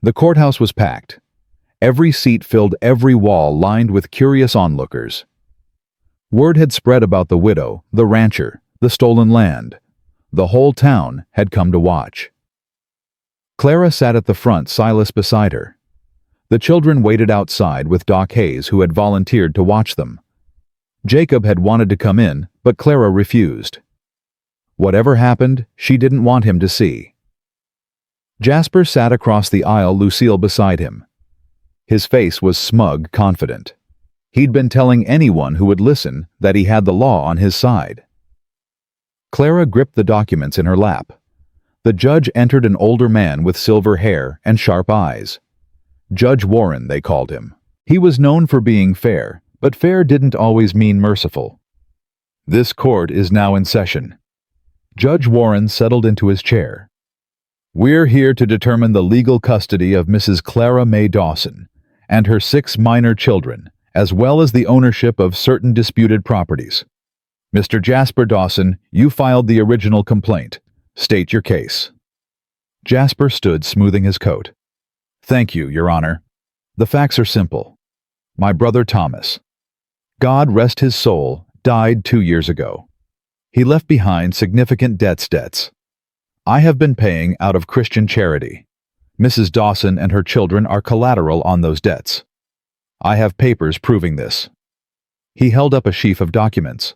The courthouse was packed. Every seat filled, every wall lined with curious onlookers. Word had spread about the widow, the rancher, the stolen land. The whole town had come to watch. Clara sat at the front, Silas beside her. The children waited outside with Doc Hayes, who had volunteered to watch them. Jacob had wanted to come in, but Clara refused. Whatever happened, she didn't want him to see. Jasper sat across the aisle, Lucille beside him. His face was smug, confident. He'd been telling anyone who would listen that he had the law on his side. Clara gripped the documents in her lap. The judge entered, an older man with silver hair and sharp eyes. Judge Warren, they called him. He was known for being fair, but fair didn't always mean merciful. "This court is now in session." Judge Warren settled into his chair. "We're here to determine the legal custody of Mrs. Clara May Dawson and her 6 minor children, as well as the ownership of certain disputed properties. Mr. Jasper Dawson, you filed the original complaint. State your case." Jasper stood, smoothing his coat. "Thank you, Your Honor. The facts are simple. My brother Thomas, God rest his soul, died 2 years ago. He left behind significant debts. I have been paying out of Christian charity. Mrs. Dawson and her children are collateral on those debts. I have papers proving this." He held up a sheaf of documents,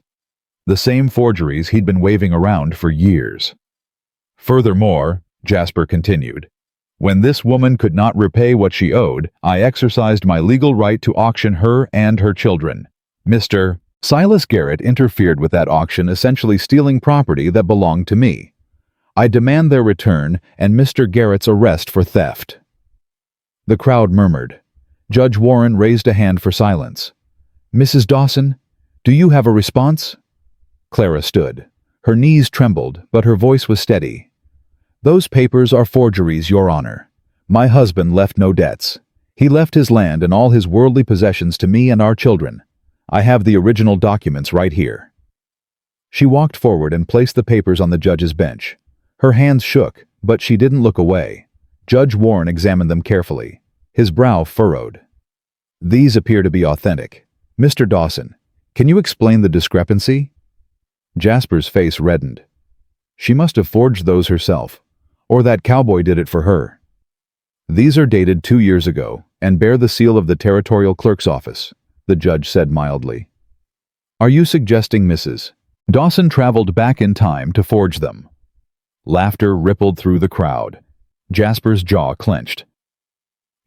the same forgeries he'd been waving around for years. "Furthermore," Jasper continued, "when this woman could not repay what she owed, I exercised my legal right to auction her and her children. Mr. Silas Garrett interfered with that auction, essentially stealing property that belonged to me. I demand their return and Mr. Garrett's arrest for theft." The crowd murmured. Judge Warren raised a hand for silence. "Mrs. Dawson, do you have a response?" Clara stood. Her knees trembled, but her voice was steady. "Those papers are forgeries, Your Honor. My husband left no debts. He left his land and all his worldly possessions to me and our children. I have the original documents right here." She walked forward and placed the papers on the judge's bench. Her hands shook, but she didn't look away. Judge Warren examined them carefully. His brow furrowed. "These appear to be authentic. Mr. Dawson, can you explain the discrepancy?" Jasper's face reddened. She must have forged those herself, or that cowboy did it for her. "These are dated 2 years ago and bear the seal of the Territorial Clerk's Office," the judge said mildly. "Are you suggesting Mrs. Dawson traveled back in time to forge them?" Laughter rippled through the crowd. Jasper's jaw clenched.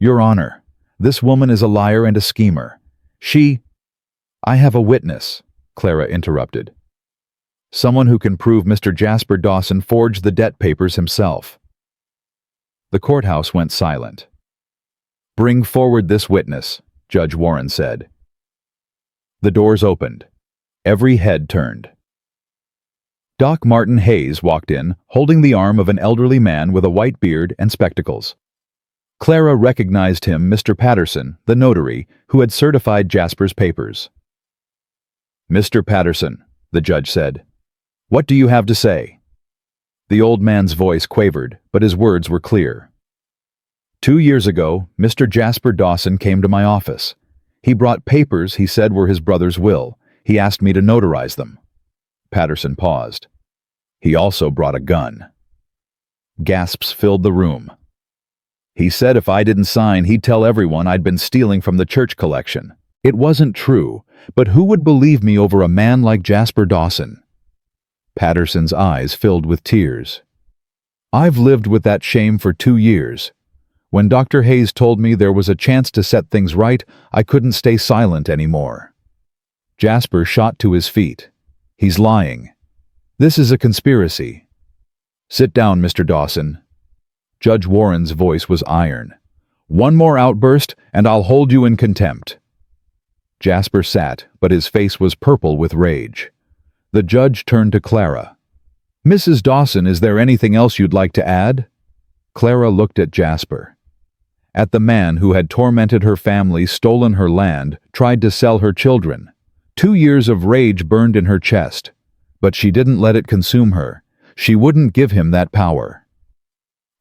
"Your Honor, this woman is a liar and a schemer. I have a witness," Clara interrupted. "Someone who can prove Mr. Jasper Dawson forged the debt papers himself." The courthouse went silent. "Bring forward this witness," Judge Warren said. The doors opened. Every head turned. Doc Martin Hayes walked in, holding the arm of an elderly man with a white beard and spectacles. Clara recognized him, Mr. Patterson, the notary, who had certified Jasper's papers. "Mr. Patterson," the judge said, "what do you have to say?" The old man's voice quavered, but his words were clear. 2 years ago, Mr. Jasper Dawson came to my office. He brought papers he said were his brother's will. He asked me to notarize them." Patterson paused. "He also brought a gun." Gasps filled the room. "He said if I didn't sign, he'd tell everyone I'd been stealing from the church collection. It wasn't true, but who would believe me over a man like Jasper Dawson?" Patterson's eyes filled with tears. "I've lived with that shame for 2 years. When Dr. Hayes told me there was a chance to set things right, I couldn't stay silent anymore." Jasper shot to his feet. "He's lying. This is a conspiracy." "Sit down, Mr. Dawson." Judge Warren's voice was iron. "One more outburst, and I'll hold you in contempt." Jasper sat, but his face was purple with rage. The judge turned to Clara. "Mrs. Dawson, is there anything else you'd like to add?" Clara looked at Jasper. At the man who had tormented her family, stolen her land, tried to sell her children. 2 years of rage burned in her chest. But she didn't let it consume her. She wouldn't give him that power.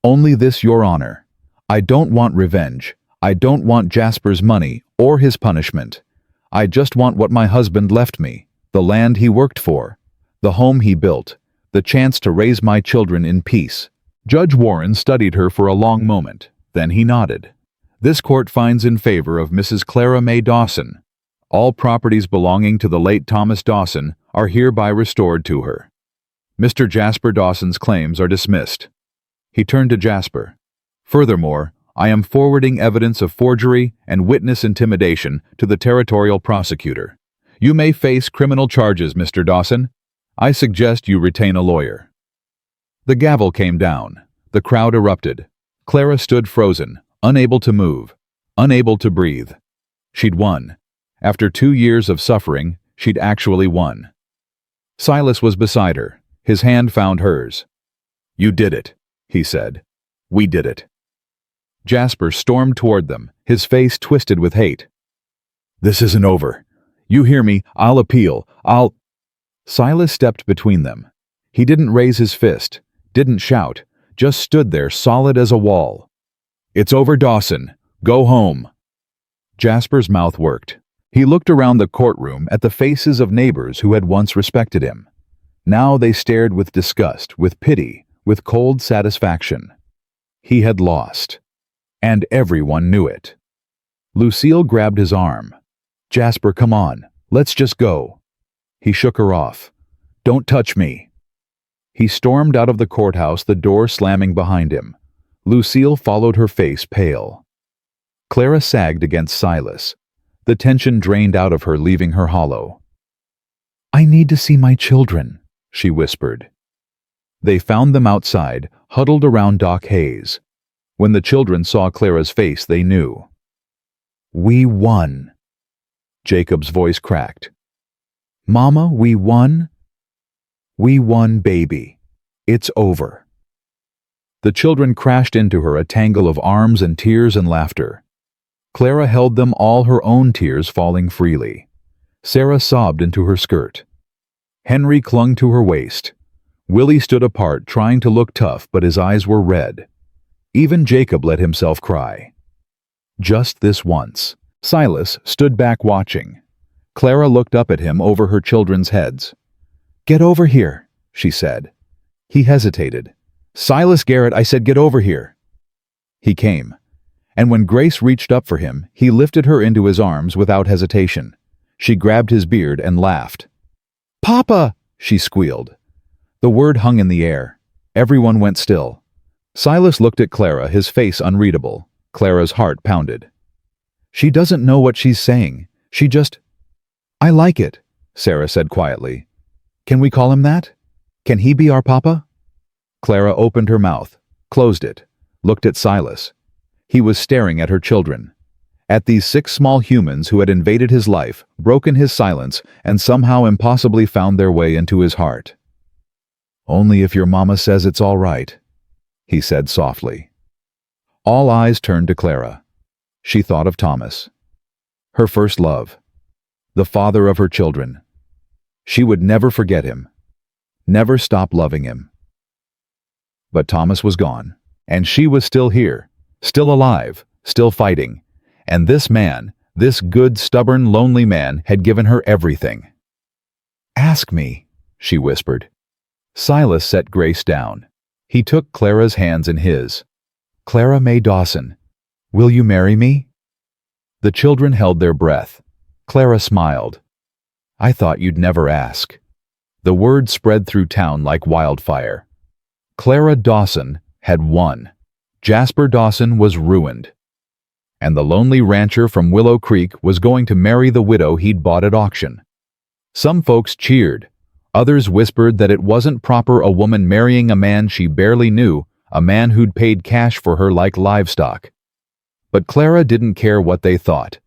"Only this, Your Honor. I don't want revenge. I don't want Jasper's money or his punishment. I just want what my husband left me, the land he worked for, the home he built, the chance to raise my children in peace." Judge Warren studied her for a long moment. Then he nodded. "This court finds in favor of Mrs. Clara May Dawson. All properties belonging to the late Thomas Dawson are hereby restored to her. Mr. Jasper Dawson's claims are dismissed." He turned to Jasper. "Furthermore, I am forwarding evidence of forgery and witness intimidation to the territorial prosecutor. You may face criminal charges, Mr. Dawson. I suggest you retain a lawyer." The gavel came down. The crowd erupted. Clara stood frozen, unable to move, unable to breathe. She'd won. After 2 years of suffering, she'd actually won. Silas was beside her. His hand found hers. "You did it," he said. "We did it." Jasper stormed toward them, his face twisted with hate. "This isn't over. You hear me? I'll appeal. Silas stepped between them. He didn't raise his fist, didn't shout, just stood there solid as a wall. "It's over, Dawson. Go home." Jasper's mouth worked. He looked around the courtroom at the faces of neighbors who had once respected him. Now they stared with disgust, with pity, with cold satisfaction. He had lost. And everyone knew it. Lucille grabbed his arm. "Jasper, come on. Let's just go." He shook her off. "Don't touch me." He stormed out of the courthouse, the door slamming behind him. Lucille followed, her face pale. Clara sagged against Silas. The tension drained out of her, leaving her hollow. "I need to see my children," she whispered. They found them outside, huddled around Doc Hayes. When the children saw Clara's face, they knew. "We won." Jacob's voice cracked. "Mama, we won?" "We won, baby. It's over." The children crashed into her, a tangle of arms and tears and laughter. Clara held them, all her own tears falling freely. Sarah sobbed into her skirt. Henry clung to her waist. Willie stood apart, trying to look tough, but his eyes were red. Even Jacob let himself cry. Just this once. Silas stood back watching. Clara looked up at him over her children's heads. "Get over here," she said. He hesitated. "Silas Garrett, I said get over here." He came. And when Grace reached up for him, he lifted her into his arms without hesitation. She grabbed his beard and laughed. "Papa!" she squealed. The word hung in the air. Everyone went still. Silas looked at Clara, his face unreadable. Clara's heart pounded. "She doesn't know what she's saying. She just—" "I like it," Sarah said quietly. "Can we call him that? Can he be our papa?" Clara opened her mouth, closed it, looked at Silas. He was staring at her children. At these 6 small humans who had invaded his life, broken his silence, and somehow impossibly found their way into his heart. "Only if your mama says it's all right," he said softly. All eyes turned to Clara. She thought of Thomas. Her first love. The father of her children. She would never forget him. Never stop loving him. But Thomas was gone. And she was still here. Still alive. Still fighting. And this man, this good, stubborn, lonely man, had given her everything. "Ask me," she whispered. Silas set Grace down. He took Clara's hands in his. "Clara May Dawson, will you marry me?" The children held their breath. Clara smiled. "I thought you'd never ask." The word spread through town like wildfire. Clara Dawson had won. Jasper Dawson was ruined. And the lonely rancher from Willow Creek was going to marry the widow he'd bought at auction. Some folks cheered. Others whispered that it wasn't proper, a woman marrying a man she barely knew, a man who'd paid cash for her like livestock. But Clara didn't care what they thought.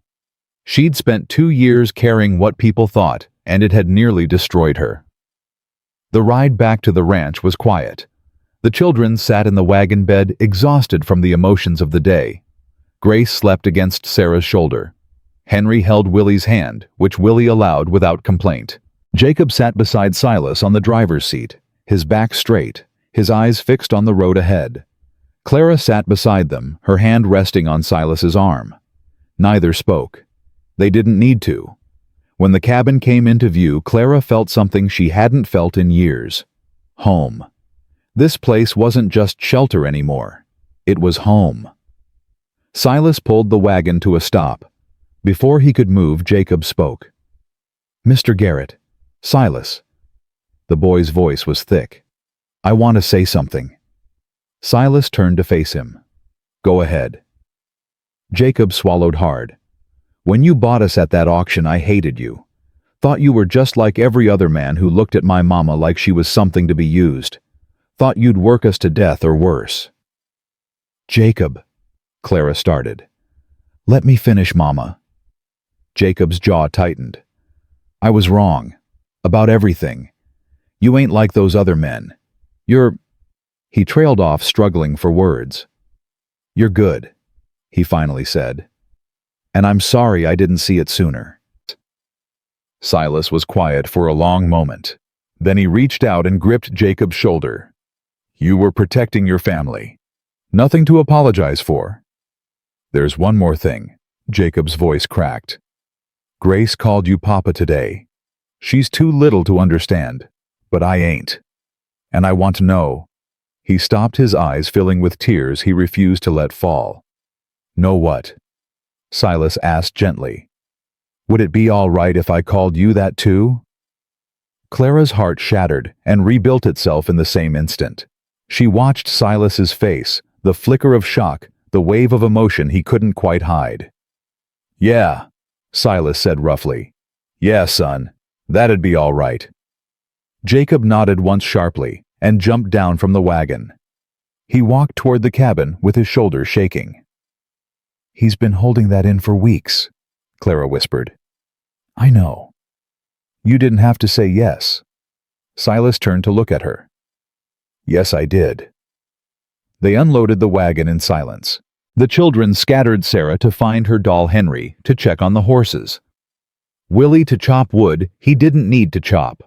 She'd spent 2 years caring what people thought, and it had nearly destroyed her. The ride back to the ranch was quiet. The children sat in the wagon bed, exhausted from the emotions of the day. Grace slept against Sarah's shoulder. Henry held Willie's hand, which Willie allowed without complaint. Jacob sat beside Silas on the driver's seat, his back straight, his eyes fixed on the road ahead. Clara sat beside them, her hand resting on Silas's arm. Neither spoke. They didn't need to. When the cabin came into view, Clara felt something she hadn't felt in years. Home. This place wasn't just shelter anymore. It was home. Silas pulled the wagon to a stop. Before he could move, Jacob spoke. "Mr. Garrett, Silas." The boy's voice was thick. "I want to say something." Silas turned to face him. "Go ahead." Jacob swallowed hard. "When you bought us at that auction, I hated you. Thought you were just like every other man who looked at my mama like she was something to be used. Thought you'd work us to death or worse." "Jacob," Clara started. "Let me finish, Mama." Jacob's jaw tightened. "I was wrong. About everything. You ain't like those other men. You're—" He trailed off, struggling for words. "You're good," he finally said. "And I'm sorry I didn't see it sooner." Silas was quiet for a long moment. Then he reached out and gripped Jacob's shoulder. "You were protecting your family. Nothing to apologize for." "There's one more thing," Jacob's voice cracked. "Grace called you Papa today. She's too little to understand, but I ain't. And I want to know." He stopped, his eyes filling with tears he refused to let fall. "Know what?" Silas asked gently. "Would it be all right if I called you that too?" Clara's heart shattered and rebuilt itself in the same instant. She watched Silas's face, the flicker of shock, the wave of emotion he couldn't quite hide. "Yeah," Silas said roughly. "Yeah, son, that'd be all right." Jacob nodded once sharply and jumped down from the wagon. He walked toward the cabin with his shoulders shaking. "He's been holding that in for weeks," Clara whispered. "I know." "You didn't have to say yes." Silas turned to look at her. "Yes, I did." They unloaded the wagon in silence. The children scattered Sarah to find her doll Henry, to check on the horses. Willie to chop wood he didn't need to chop.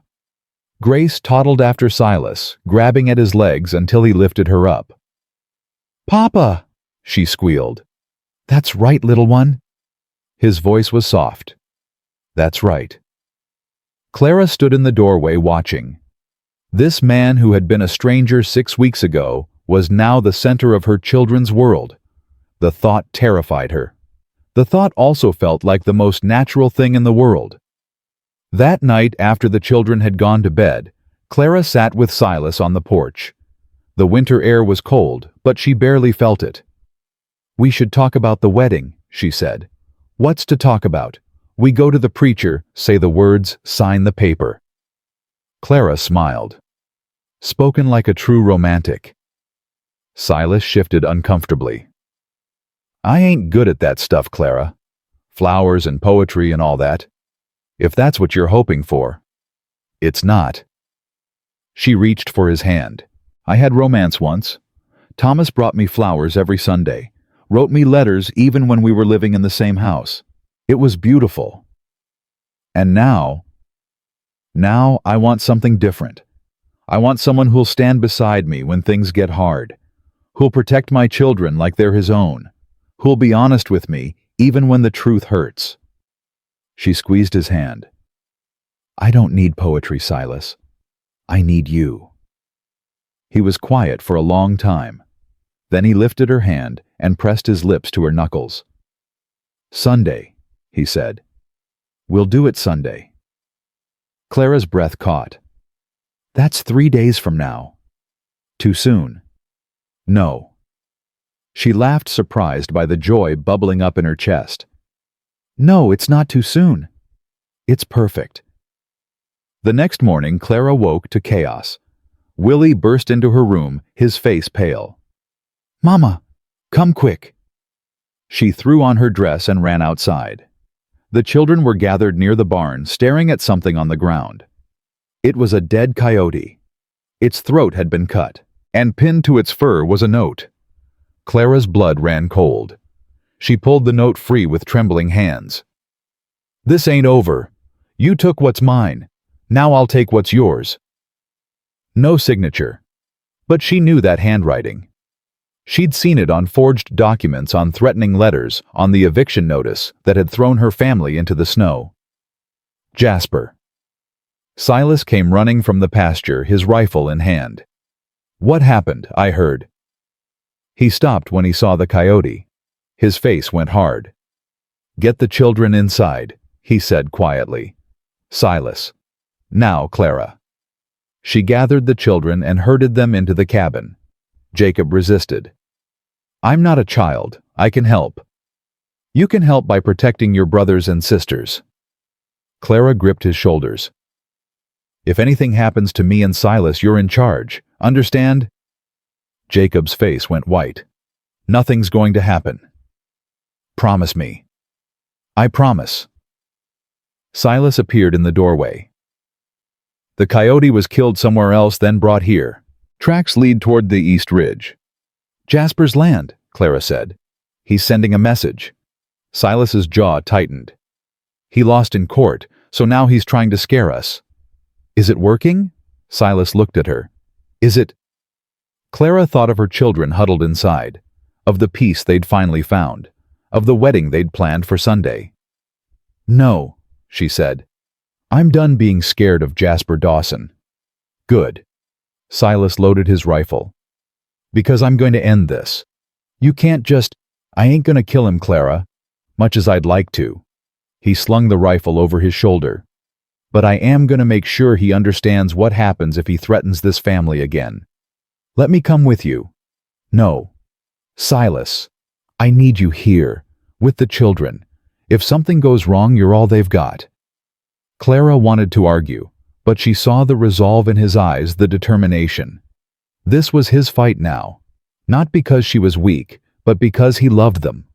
Grace toddled after Silas, grabbing at his legs until he lifted her up. "Papa!" she squealed. "That's right, little one." His voice was soft. "That's right." Clara stood in the doorway watching. This man who had been a stranger 6 weeks ago was now the center of her children's world. The thought terrified her. The thought also felt like the most natural thing in the world. That night, after the children had gone to bed, Clara sat with Silas on the porch. The winter air was cold, but she barely felt it. "We should talk about the wedding," she said. "What's to talk about? We go to the preacher, say the words, sign the paper." Clara smiled. Spoken like a true romantic. Silas shifted uncomfortably. "I ain't good at that stuff, Clara. Flowers and poetry and all that. If that's what you're hoping for." "It's not." She reached for his hand. "I had romance once. Thomas brought me flowers every Sunday, wrote me letters even when we were living in the same house. It was beautiful. And now I want something different. I want someone who'll stand beside me when things get hard, who'll protect my children like they're his own, who'll be honest with me even when the truth hurts." She squeezed his hand. "I don't need poetry, Silas. I need you." He was quiet for a long time. Then he lifted her hand and pressed his lips to her knuckles. "Sunday," he said. "We'll do it Sunday." Clara's breath caught. "That's 3 days from now." "Too soon." "No." She laughed, surprised by the joy bubbling up in her chest. "No, it's not too soon. It's perfect." The next morning, Clara woke to chaos. Willie burst into her room, his face pale. "Mama, come quick." She threw on her dress and ran outside. The children were gathered near the barn, staring at something on the ground. It was a dead coyote. Its throat had been cut, and pinned to its fur was a note. Clara's blood ran cold. She pulled the note free with trembling hands. "This ain't over. You took what's mine. Now I'll take what's yours." No signature. But she knew that handwriting. She'd seen it on forged documents, on threatening letters, on the eviction notice that had thrown her family into the snow. Jasper. Silas came running from the pasture, his rifle in hand. "What happened?" I heard. He stopped when he saw the coyote. His face went hard. "Get the children inside," he said quietly. "Silas. Now, Clara." She gathered the children and herded them into the cabin. Jacob resisted. "I'm not a child. I can help." "You can help by protecting your brothers and sisters." Clara gripped his shoulders. "If anything happens to me and Silas, you're in charge. Understand?" Jacob's face went white. "Nothing's going to happen." "Promise me." "I promise." Silas appeared in the doorway. "The coyote was killed somewhere else, then brought here. Tracks lead toward the East Ridge." "Jasper's land," Clara said. "He's sending a message." Silas's jaw tightened. "He lost in court, so now he's trying to scare us." "Is it working?" Silas looked at her. "Is it?" Clara thought of her children huddled inside, of the peace they'd finally found, of the wedding they'd planned for Sunday. "No," she said. "I'm done being scared of Jasper Dawson." "Good." Silas loaded his rifle. "Because I'm going to end this. You can't just— I ain't gonna kill him, Clara, much as I'd like to." He slung the rifle over his shoulder. "But I am gonna make sure he understands what happens if he threatens this family again. Let me come with you." "No. Silas, I need you here, with the children. If something goes wrong, you're all they've got." Clara wanted to argue, but she saw the resolve in his eyes, the determination. This was his fight now, not because she was weak, but because he loved them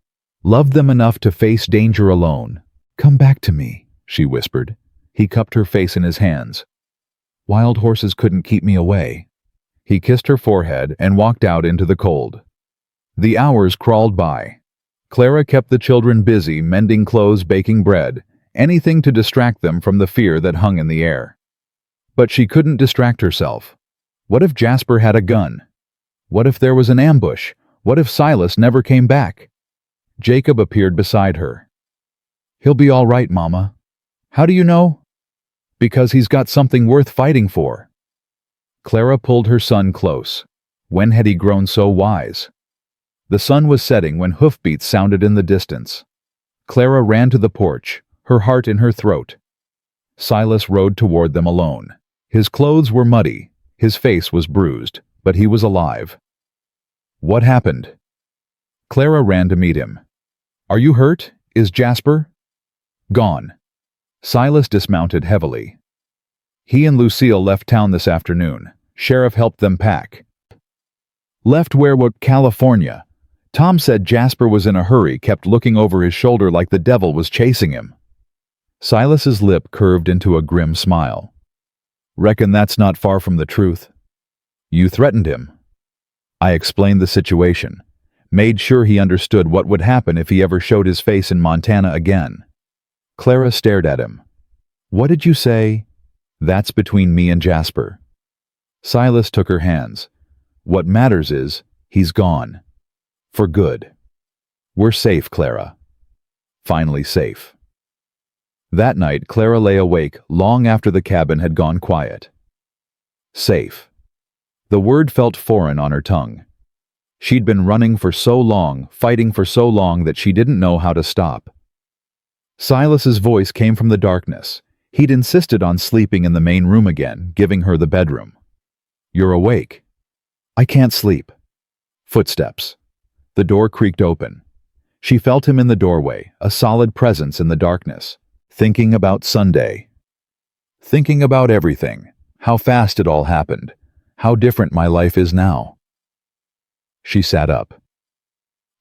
enough to face danger alone. "Come back to me," she whispered. He cupped her face in his hands. "Wild horses couldn't keep me away." He kissed her forehead and walked out into the cold. The hours crawled by. Clara kept the children busy, mending clothes, baking bread, anything to distract them from the fear that hung in the air. But she couldn't distract herself. What if Jasper had a gun? What if there was an ambush? What if Silas never came back? Jacob appeared beside her. "He'll be all right, Mama." "How do you know?" "Because he's got something worth fighting for." Clara pulled her son close. When had he grown so wise? The sun was setting when hoofbeats sounded in the distance. Clara ran to the porch, her heart in her throat. Silas rode toward them alone. His clothes were muddy, his face was bruised, but he was alive. "What happened?" Clara ran to meet him. "Are you hurt? Is Jasper?" "Gone." Silas dismounted heavily. "He and Lucille left town this afternoon. Sheriff helped them pack." "Left where? What, California?" Tom said Jasper was in a hurry, kept looking over his shoulder like the devil was chasing him. Silas's lip curved into a grim smile. "Reckon that's not far from the truth." "You threatened him." I explained the situation, made sure he understood what would happen if he ever showed his face in Montana again. Clara stared at him. "What did you say?" "That's between me and Jasper." Silas took her hands. "What matters is, he's gone. For good. We're safe, Clara. Finally safe." That night, Clara lay awake long after the cabin had gone quiet. Safe. The word felt foreign on her tongue. She'd been running for so long, fighting for so long that she didn't know how to stop. Silas's voice came from the darkness. He'd insisted on sleeping in the main room again, giving her the bedroom. "You're awake." "I can't sleep." Footsteps. The door creaked open. She felt him in the doorway, a solid presence in the darkness. Thinking about Sunday. Thinking about everything. How fast it all happened. How different my life is now. She sat up.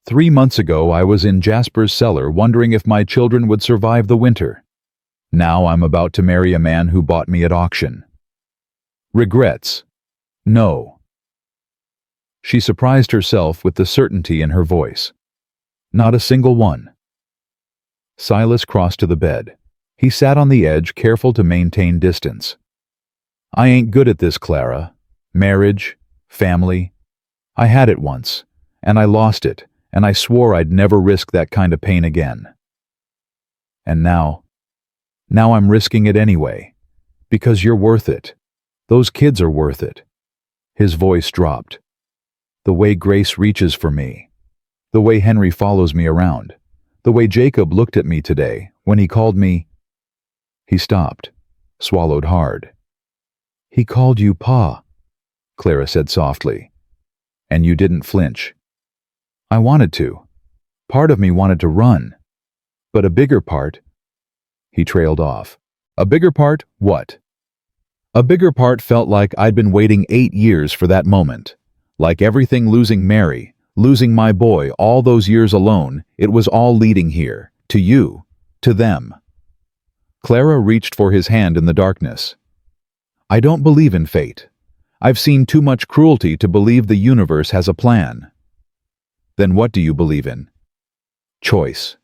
3 months ago, I was in Jasper's cellar wondering if my children would survive the winter. Now I'm about to marry a man who bought me at auction. Regrets? No. She surprised herself with the certainty in her voice. Not a single one. Silas crossed to the bed. He sat on the edge, careful to maintain distance. I ain't good at this, Clara. Marriage, family. I had it once, and I lost it, and I swore I'd never risk that kind of pain again. And now I'm risking it anyway, because you're worth it. Those kids are worth it. His voice dropped. The way Grace reaches for me, the way Henry follows me around, the way Jacob looked at me today when he called me. He stopped, swallowed hard. He called you Pa, Clara said softly. And you didn't flinch. I wanted to. Part of me wanted to run. But a bigger part. He trailed off. A bigger part, what? A bigger part felt like I'd been waiting 8 years for that moment. Like everything, losing Mary, losing my boy, all those years alone, it was all leading here. To you. To them. Clara reached for his hand in the darkness. I don't believe in fate. I've seen too much cruelty to believe the universe has a plan. Then what do you believe in? Choice.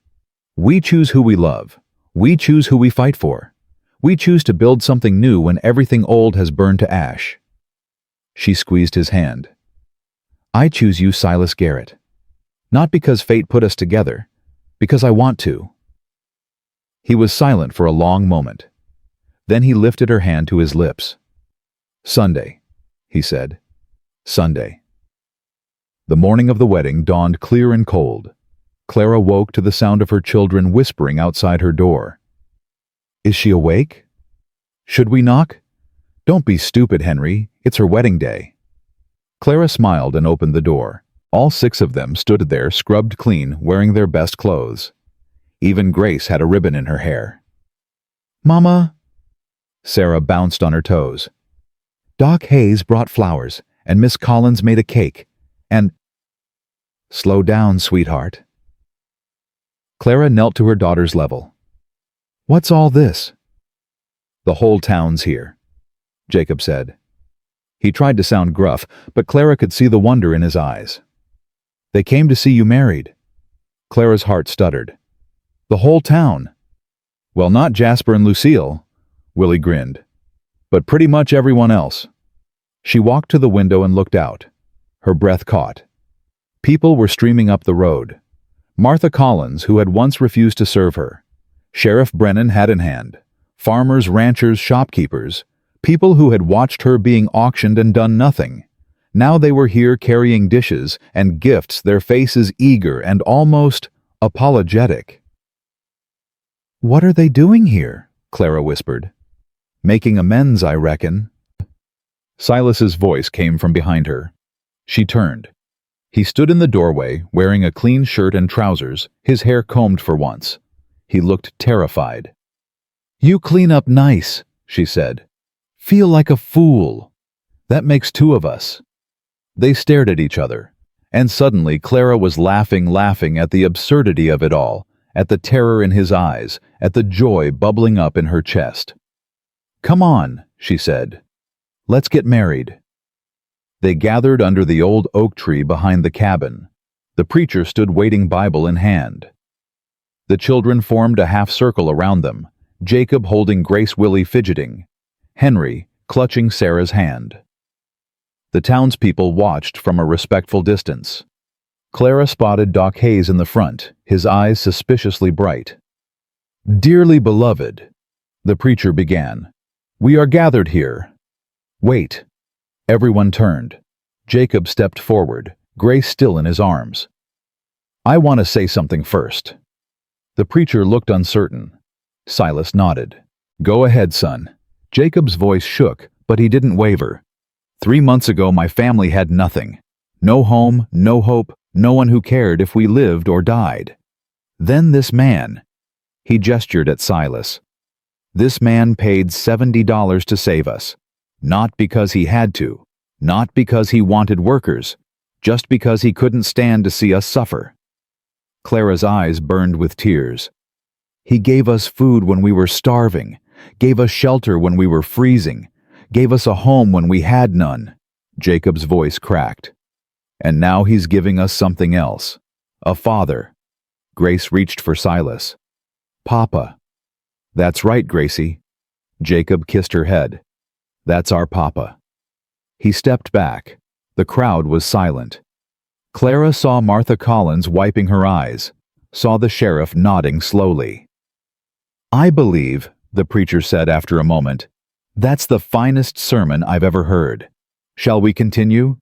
We choose who we love. We choose who we fight for. We choose to build something new when everything old has burned to ash. She squeezed his hand. I choose you, Silas Garrett. Not because fate put us together, because I want to. He was silent for a long moment. Then he lifted her hand to his lips. Sunday, he said. Sunday. The morning of the wedding dawned clear and cold. Clara woke to the sound of her children whispering outside her door. Is she awake? Should we knock? Don't be stupid, Henry. It's her wedding day. Clara smiled and opened the door. All 6 of them stood there, scrubbed clean, wearing their best clothes. Even Grace had a ribbon in her hair. Mama! Sarah bounced on her toes. Doc Hayes brought flowers, and Miss Collins made a cake, and— Slow down, sweetheart. Clara knelt to her daughter's level. What's all this? The whole town's here, Jacob said. He tried to sound gruff, but Clara could see the wonder in his eyes. They came to see you married. Clara's heart stuttered. The whole town. Well, not Jasper and Lucille, Willie grinned, but pretty much everyone else. She walked to the window and looked out. Her breath caught. People were streaming up the road. Martha Collins, who had once refused to serve her. Sheriff Brennan hat in hand. Farmers, ranchers, shopkeepers. People who had watched her being auctioned and done nothing. Now they were here carrying dishes and gifts, their faces eager and almost apologetic. What are they doing here? Clara whispered. Making amends, I reckon. Silas's voice came from behind her. She turned. He stood in the doorway, wearing a clean shirt and trousers, his hair combed for once. He looked terrified. You clean up nice, she said. Feel like a fool. That makes 2 of us. They stared at each other, and suddenly Clara was laughing at the absurdity of it all, at the terror in his eyes, at the joy bubbling up in her chest. Come on, she said. Let's get married. They gathered under the old oak tree behind the cabin. The preacher stood waiting, Bible in hand. The children formed a half circle around them, Jacob holding Grace, Willie fidgeting, Henry clutching Sarah's hand. The townspeople watched from a respectful distance. Clara spotted Doc Hayes in the front, his eyes suspiciously bright. Dearly beloved, the preacher began, we are gathered here. Wait. Everyone turned. Jacob stepped forward, Grace still in his arms. I want to say something first. The preacher looked uncertain. Silas nodded. Go ahead, son. Jacob's voice shook, but he didn't waver. 3 months ago, my family had nothing. No home, no hope, no one who cared if we lived or died. Then this man. He gestured at Silas. This man paid $70 to save us. Not because he had to. Not because he wanted workers. Just because he couldn't stand to see us suffer. Clara's eyes burned with tears. He gave us food when we were starving, gave us shelter when we were freezing, gave us a home when we had none. Jacob's voice cracked. And now he's giving us something else. A father. Grace reached for Silas. Papa. That's right, Gracie. Jacob kissed her head. That's our papa. He stepped back. The crowd was silent. Clara saw Martha Collins wiping her eyes, saw the sheriff nodding slowly. I believe, the preacher said after a moment, that's the finest sermon I've ever heard. Shall we continue?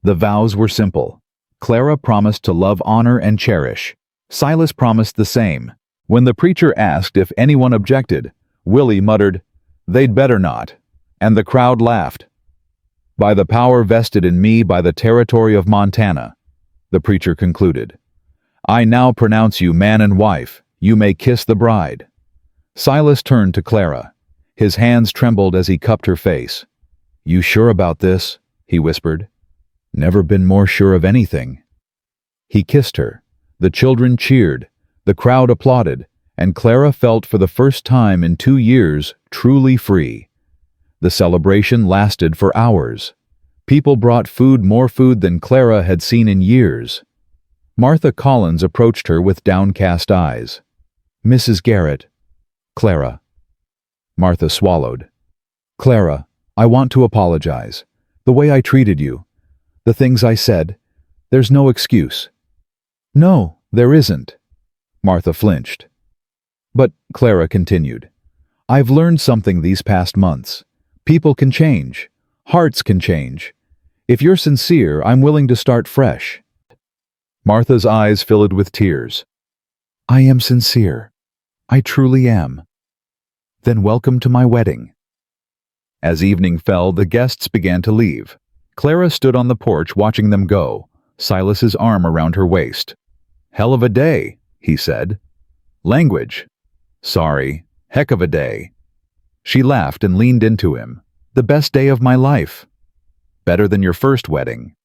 The vows were simple. Clara promised to love, honor, and cherish. Silas promised the same. When the preacher asked if anyone objected, Willie muttered, "They'd better not," and the crowd laughed. By the power vested in me by the territory of Montana, the preacher concluded, I now pronounce you man and wife. You may kiss the bride. Silas turned to Clara. His hands trembled as he cupped her face. You sure about this? He whispered. Never been more sure of anything. He kissed her. The children cheered. The crowd applauded, and Clara felt for the first time in 2 years truly free. The celebration lasted for hours. People brought food, more food than Clara had seen in years. Martha Collins approached her with downcast eyes. Mrs. Garrett. Clara. Martha swallowed. Clara, I want to apologize. The way I treated you. The things I said. There's no excuse. No, there isn't. Martha flinched. But, Clara continued, I've learned something these past months. People can change. Hearts can change. If you're sincere, I'm willing to start fresh. Martha's eyes filled with tears. I am sincere. I truly am. Then welcome to my wedding. As evening fell, the guests began to leave. Clara stood on the porch watching them go, Silas's arm around her waist. Hell of a day, he said. Language. Sorry, heck of a day. She laughed and leaned into him. The best day of my life. Better than your first wedding.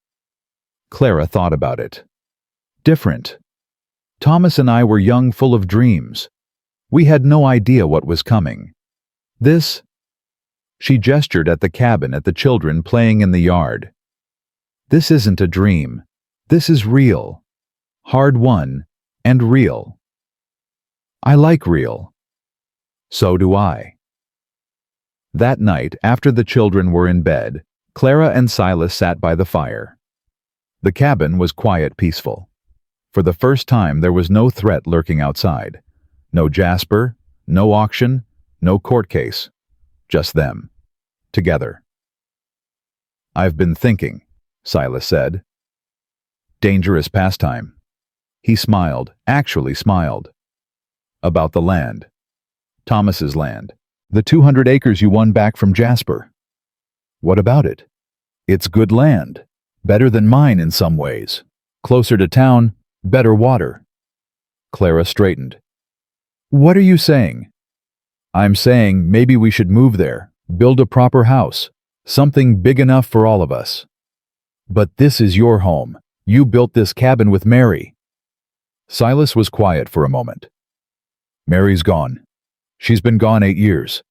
Clara thought about it. Different. Thomas and I were young, full of dreams. We had no idea what was coming. This... She gestured at the cabin, at the children playing in the yard. This isn't a dream. This is real. Hard-won and real. I like real. So do I. That night, after the children were in bed, Clara and Silas sat by the fire. The cabin was quiet, peaceful. For the first time, there was no threat lurking outside. No Jasper, no auction, no court case. Just them. Together. I've been thinking, Silas said. Dangerous pastime. He smiled, actually smiled. About the land. Thomas's land. The 200 acres you won back from Jasper. What about it? It's good land. Better than mine in some ways. Closer to town, better water. Clara straightened. What are you saying? I'm saying maybe we should move there, build a proper house, something big enough for all of us. But this is your home. You built this cabin with Mary. Silas was quiet for a moment. Mary's gone. She's been gone 8 years,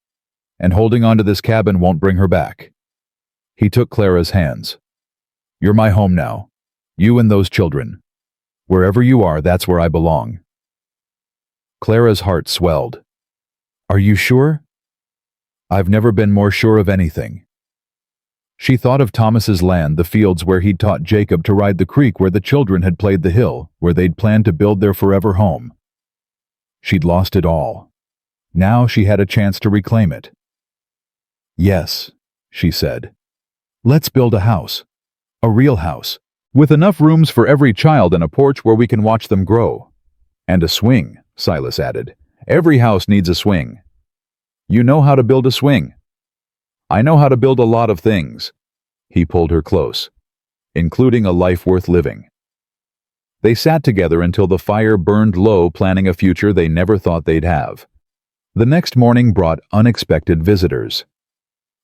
and holding on to this cabin won't bring her back. He took Clara's hands. You're my home now. You and those children. Wherever you are, that's where I belong. Clara's heart swelled. Are you sure? I've never been more sure of anything. She thought of Thomas's land, the fields where he'd taught Jacob to ride the creek, where the children had played the hill, where they'd planned to build their forever home. She'd lost it all. Now she had a chance to reclaim it. Yes, she said. Let's build a house. A real house. With enough rooms for every child and a porch where we can watch them grow. And a swing, Silas added. Every house needs a swing. You know how to build a swing. I know how to build a lot of things. He pulled her close, including a life worth living. They sat together until the fire burned low, planning a future they never thought they'd have. The next morning brought unexpected visitors.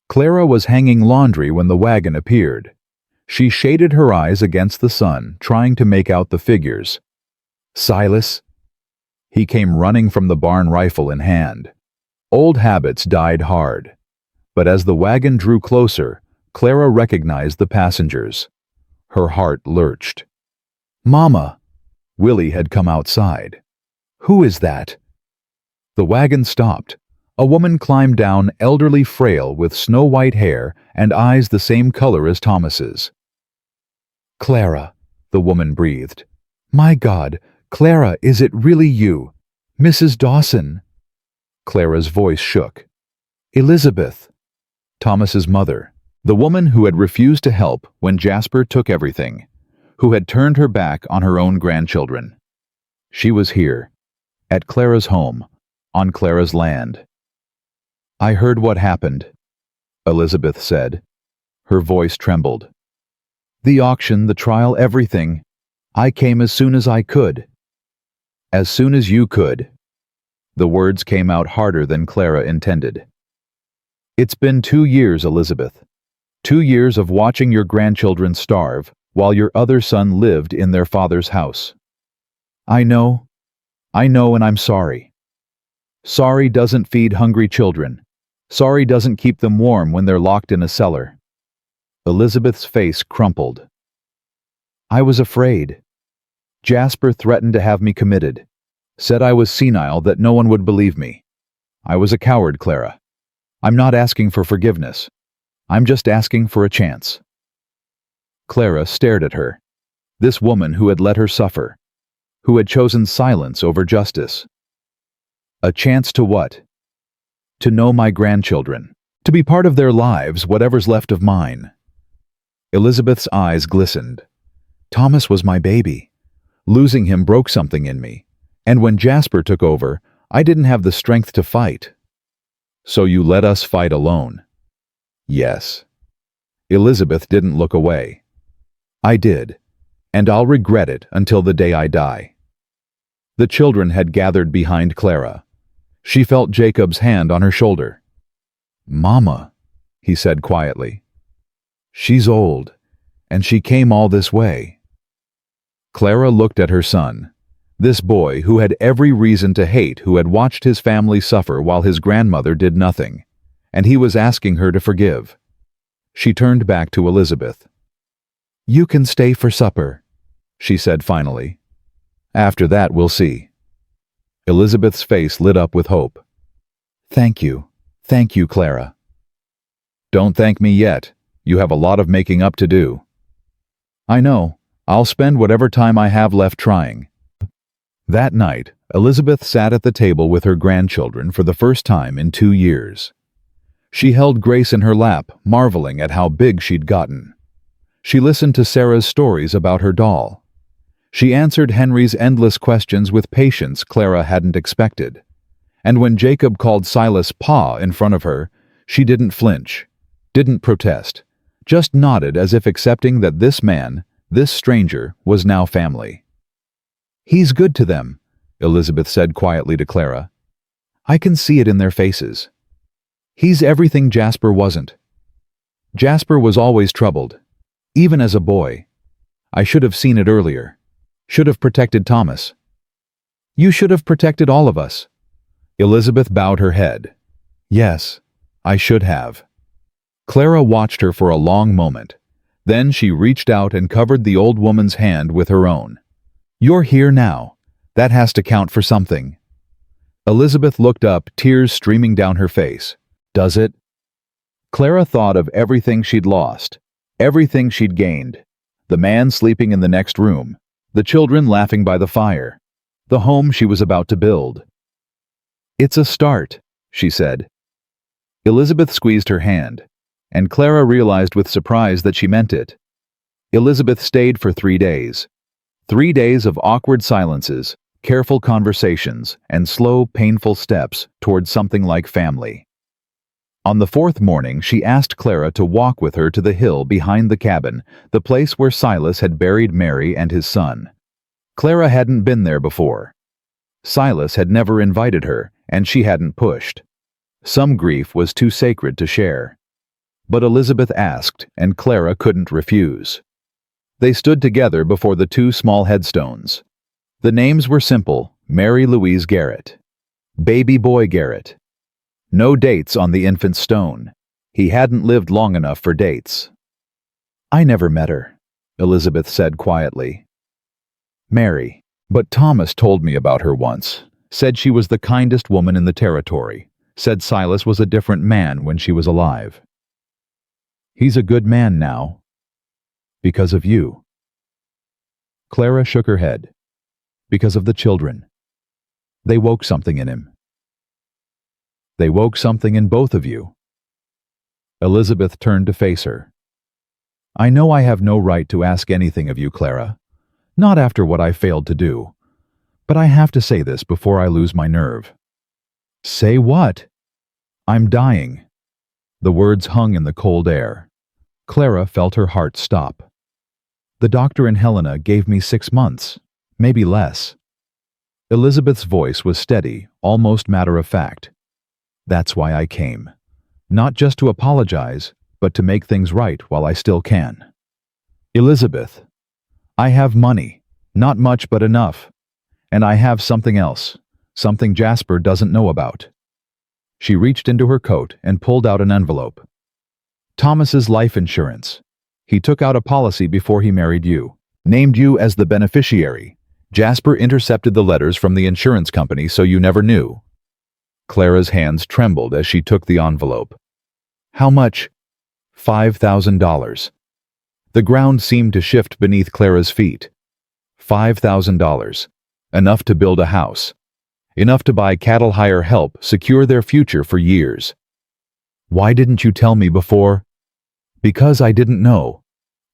Clara was hanging laundry when the wagon appeared. She shaded her eyes against the sun, trying to make out the figures. Silas? He came running from the barn, rifle in hand. Old habits died hard. But as the wagon drew closer, Clara recognized the passengers. Her heart lurched. Mama! Willie had come outside. Who is that? The wagon stopped. A woman climbed down, elderly, frail, with snow-white hair and eyes the same color as Thomas's. Clara, the woman breathed. My God, Clara, is it really you? Mrs. Dawson? Clara's voice shook. Elizabeth, Thomas's mother, the woman who had refused to help when Jasper took everything, who had turned her back on her own grandchildren. She was here, at Clara's home, on Clara's land. I heard what happened, Elizabeth said. Her voice trembled. The auction, the trial, everything. I came as soon as I could. As soon as you could. The words came out harder than Clara intended. It's been 2 years, Elizabeth. 2 years of watching your grandchildren starve while your other son lived in their father's house. I know, and I'm sorry. Sorry doesn't feed hungry children. Sorry doesn't keep them warm when they're locked in a cellar. Elizabeth's face crumpled. I was afraid. Jasper threatened to have me committed. Said I was senile, that no one would believe me. I was a coward, Clara. I'm not asking for forgiveness. I'm just asking for a chance. Clara stared at her. This woman who had let her suffer. Who had chosen silence over justice. A chance to what? To know my grandchildren. To be part of their lives, whatever's left of mine. Elizabeth's eyes glistened. Thomas was my baby. Losing him broke something in me. And when Jasper took over, I didn't have the strength to fight. So you let us fight alone? Yes. Elizabeth didn't look away. I did, and I'll regret it until the day I die. The children had gathered behind Clara. She felt Jacob's hand on her shoulder. Mama, he said quietly. She's old, and she came all this way. Clara looked at her son, this boy who had every reason to hate, who had watched his family suffer while his grandmother did nothing, and he was asking her to forgive. She turned back to Elizabeth. You can stay for supper, she said finally. After that, we'll see. Elizabeth's face lit up with hope. Thank you, Clara. Don't thank me yet. You have a lot of making up to do. I know. I'll spend whatever time I have left trying. That night, Elizabeth sat at the table with her grandchildren for the first time in 2 years. She held Grace in her lap, marveling at how big she'd gotten. She listened to Sarah's stories about her doll. She answered Henry's endless questions with patience Clara hadn't expected. And when Jacob called Silas Pa in front of her, she didn't flinch, didn't protest, just nodded as if accepting that this man, this stranger, was now family. He's good to them, Elizabeth said quietly to Clara. I can see it in their faces. He's everything Jasper wasn't. Jasper was always troubled, even as a boy. I should have seen it earlier. Should have protected Thomas. You should have protected all of us. Elizabeth bowed her head. Yes, I should have. Clara watched her for a long moment. Then she reached out and covered the old woman's hand with her own. You're here now. That has to count for something. Elizabeth looked up, tears streaming down her face. Does it? Clara thought of everything she'd lost, everything she'd gained. The man sleeping in the next room, the children laughing by the fire, the home she was about to build. It's a start, she said. Elizabeth squeezed her hand, and Clara realized with surprise that she meant it. Elizabeth stayed for 3 days. 3 days of awkward silences, careful conversations, and slow, painful steps towards something like family. On the 4th morning, she asked Clara to walk with her to the hill behind the cabin, the place where Silas had buried Mary and his son. Clara hadn't been there before. Silas had never invited her, and she hadn't pushed. Some grief was too sacred to share. But Elizabeth asked, and Clara couldn't refuse. They stood together before the 2 small headstones. The names were simple: Mary Louise Garrett, Baby Boy Garrett. No dates on the infant's stone. He hadn't lived long enough for dates. I never met her, Elizabeth said quietly. Mary. But Thomas told me about her once. Said she was the kindest woman in the territory. Said Silas was a different man when she was alive. He's a good man now. Because of you. Clara shook her head. Because of the children. They woke something in him. They woke something in both of you. Elizabeth turned to face her. I know I have no right to ask anything of you, Clara. Not after what I failed to do. But I have to say this before I lose my nerve. Say what? I'm dying. The words hung in the cold air. Clara felt her heart stop. The doctor and Helena gave me 6 months, maybe less. Elizabeth's voice was steady, almost matter-of-fact. That's why I came. Not just to apologize, but to make things right while I still can. Elizabeth, I have money, not much but enough. And I have something else, something Jasper doesn't know about. She reached into her coat and pulled out an envelope. Thomas's life insurance. He took out a policy before he married you, named you as the beneficiary. Jasper intercepted the letters from the insurance company so you never knew. Clara's hands trembled as she took the envelope. How much? $5,000. The ground seemed to shift beneath Clara's feet. $5,000. Enough to build a house. Enough to buy cattle hire help secure their future for years. Why didn't you tell me before? Because I didn't know.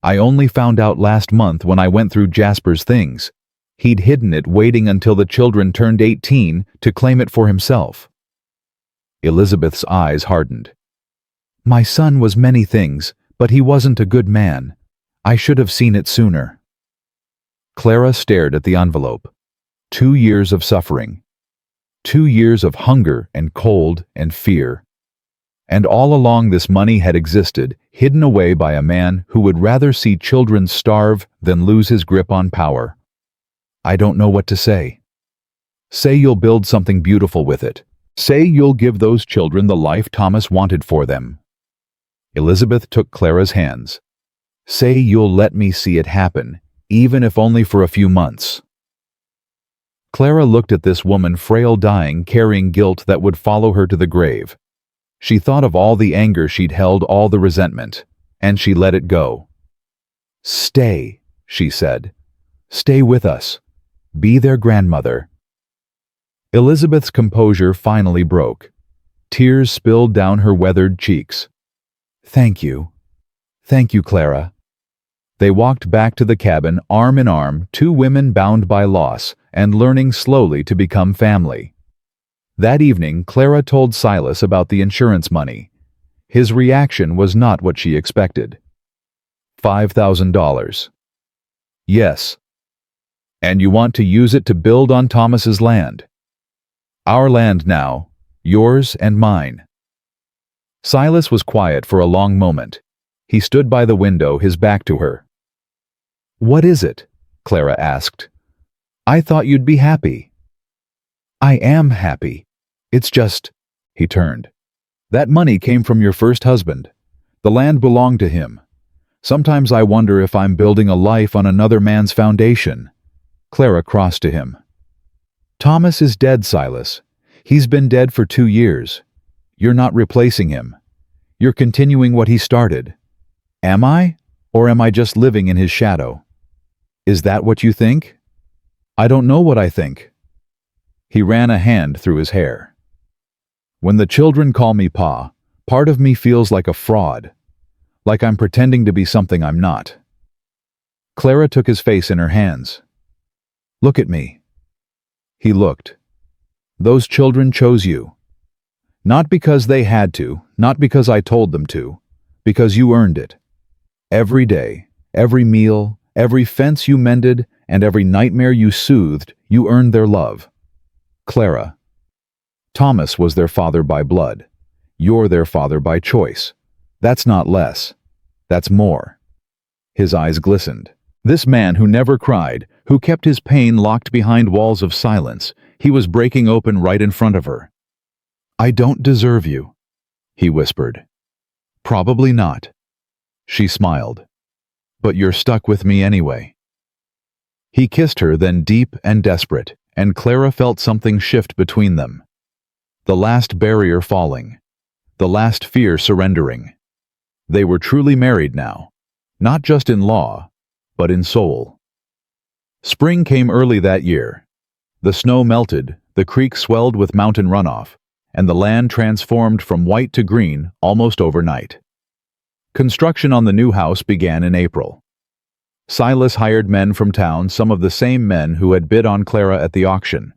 I only found out last month when I went through Jasper's things. He'd hidden it waiting until the children turned 18 to claim it for himself. Elizabeth's eyes hardened. My son was many things, but he wasn't a good man. I should have seen it sooner. Clara stared at the envelope. 2 years of suffering. 2 years of hunger and cold and fear. And all along this money had existed, hidden away by a man who would rather see children starve than lose his grip on power. I don't know what to say. Say you'll build something beautiful with it. Say you'll give those children the life Thomas wanted for them. Elizabeth took Clara's hands. Say you'll let me see it happen, even if only for a few months. Clara looked at this woman, frail, dying, carrying guilt that would follow her to the grave. She thought of all the anger she'd held, all the resentment, and she let it go. Stay, she said. Stay with us. Be their grandmother. Elizabeth's composure finally broke. Tears spilled down her weathered cheeks. Thank you. Thank you, Clara. They walked back to the cabin, arm in arm, 2 women bound by loss and learning slowly to become family. That evening, Clara told Silas about the insurance money. His reaction was not what she expected. $5,000. Yes. And you want to use it to build on Thomas's land. Our land now, yours and mine. Silas was quiet for a long moment. He stood by the window, his back to her. What is it? Clara asked. I thought you'd be happy. I am happy. It's just, he turned. That money came from your first husband. The land belonged to him. Sometimes I wonder if I'm building a life on another man's foundation. Clara crossed to him. Thomas is dead, Silas. He's been dead for 2 years. You're not replacing him. You're continuing what he started. Am I? Or am I just living in his shadow? Is that what you think? I don't know what I think. He ran a hand through his hair. When the children call me Pa, part of me feels like a fraud, like I'm pretending to be something I'm not. Clara took his face in her hands. Look at me. He looked. Those children chose you. Not because they had to, not because I told them to, because you earned it. Every day, every meal, every fence you mended, and every nightmare you soothed, you earned their love. Clara. Thomas was their father by blood. You're their father by choice. That's not less. That's more. His eyes glistened. This man who never cried, who kept his pain locked behind walls of silence, he was breaking open right in front of her. "I don't deserve you," he whispered. "Probably not." She smiled. "But you're stuck with me anyway." He kissed her, then deep and desperate, and Clara felt something shift between them. The last barrier falling. The last fear surrendering. They were truly married now, not just in law, but in soul. Spring came early that year. The snow melted, the creek swelled with mountain runoff, and the land transformed from white to green almost overnight. Construction on the new house began in April. Silas hired men from town, some of the same men who had bid on Clara at the auction.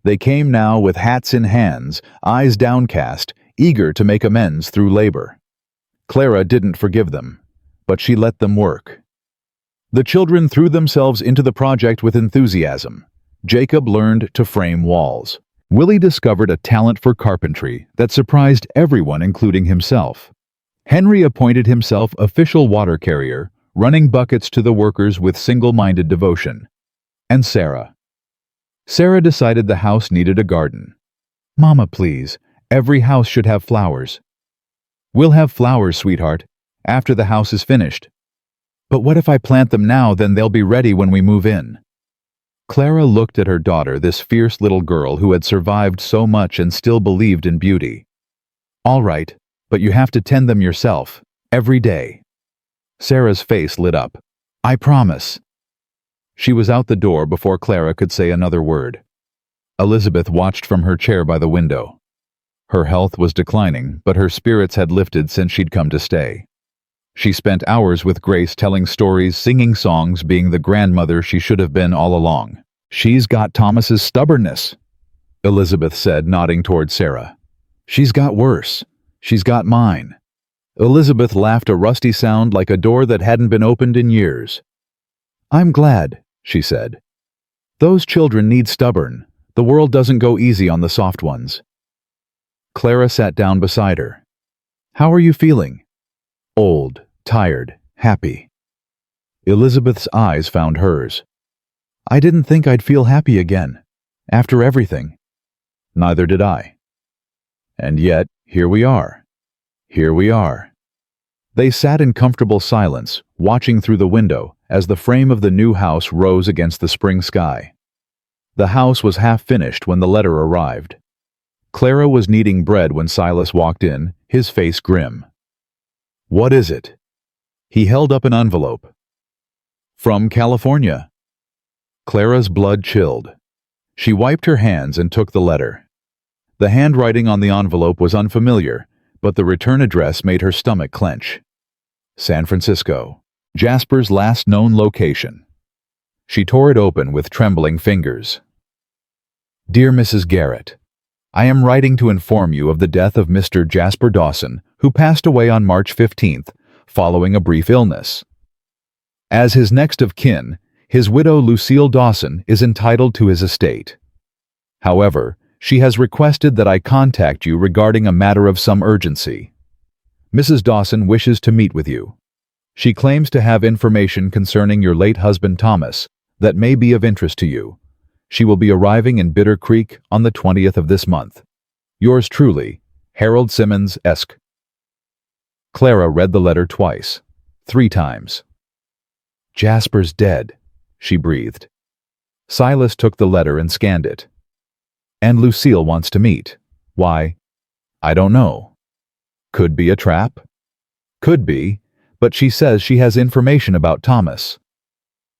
They came now with hats in hands, eyes downcast, eager to make amends through labor. Clara didn't forgive them, but she let them work. The children threw themselves into the project with enthusiasm. Jacob learned to frame walls. Willie discovered a talent for carpentry that surprised everyone, including himself. Henry appointed himself official water carrier, running buckets to the workers with single-minded devotion. And Sarah decided the house needed a garden. "Mama, please, every house should have flowers." "We'll have flowers, sweetheart, after the house is finished." "But what if I plant them now, then they'll be ready when we move in." Clara looked at her daughter, this fierce little girl who had survived so much and still believed in beauty. "All right, but you have to tend them yourself, every day." Sarah's face lit up. "I promise." She was out the door before Clara could say another word. Elizabeth watched from her chair by the window. Her health was declining, but her spirits had lifted since she'd come to stay. She spent hours with Grace telling stories, singing songs, being the grandmother she should have been all along. "She's got Thomas's stubbornness," Elizabeth said, nodding toward Sarah. "She's got worse. She's got mine." Elizabeth laughed, a rusty sound like a door that hadn't been opened in years. "I'm glad," she said. "Those children need stubborn. The world doesn't go easy on the soft ones." Clara sat down beside her. "How are you feeling?" "Old, tired, happy." Elizabeth's eyes found hers. "I didn't think I'd feel happy again, after everything." "Neither did I." "And yet, here we are. Here we are." They sat in comfortable silence, watching through the window as the frame of the new house rose against the spring sky. The house was half finished when the letter arrived. Clara was kneading bread when Silas walked in, his face grim. "What is it?" He held up an envelope. "From California." Clara's blood chilled. She wiped her hands and took the letter. The handwriting on the envelope was unfamiliar, but the return address made her stomach clench. San Francisco, Jasper's last known location. She tore it open with trembling fingers. "Dear Mrs. Garrett, I am writing to inform you of the death of Mr. Jasper Dawson, who passed away on March 15th, following a brief illness. As his next of kin, his widow Lucille Dawson is entitled to his estate. However, she has requested that I contact you regarding a matter of some urgency. Mrs. Dawson wishes to meet with you. She claims to have information concerning your late husband Thomas that may be of interest to you. She will be arriving in Bitter Creek on the 20th of this month. Yours truly, Harold Simmons, Esq." Clara read the letter twice, 3 times. "Jasper's dead," she breathed. Silas took the letter and scanned it. "And Lucille wants to meet. Why? I don't know. Could be a trap. Could be, but she says she has information about Thomas.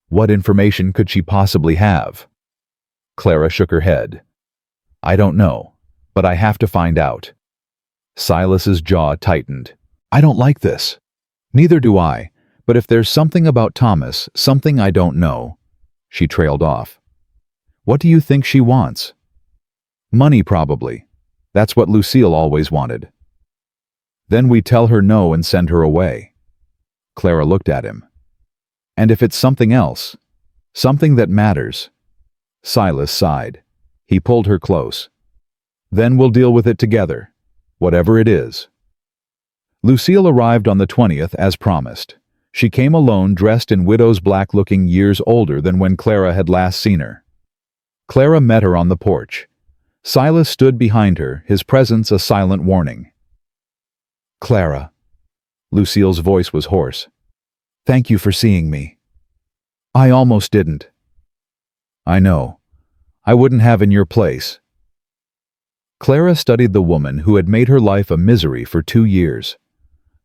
What information could she possibly have?" Clara shook her head. "I don't know, but I have to find out." Silas's jaw tightened. "I don't like this." "Neither do I, but if there's something about Thomas, something I don't know." She trailed off. "What do you think she wants?" "Money, probably. That's what Lucille always wanted." "Then we tell her no and send her away." Clara looked at him. "And if it's something else, something that matters?" Silas sighed. He pulled her close. "Then we'll deal with it together, whatever it is." Lucille arrived on the 20th as promised. She came alone, dressed in widow's black, looking years older than when Clara had last seen her. Clara met her on the porch. Silas stood behind her, his presence a silent warning. "Clara." Lucille's voice was hoarse. "Thank you for seeing me. I almost didn't." "I know. I wouldn't have in your place." Clara studied the woman who had made her life a misery for 2 years.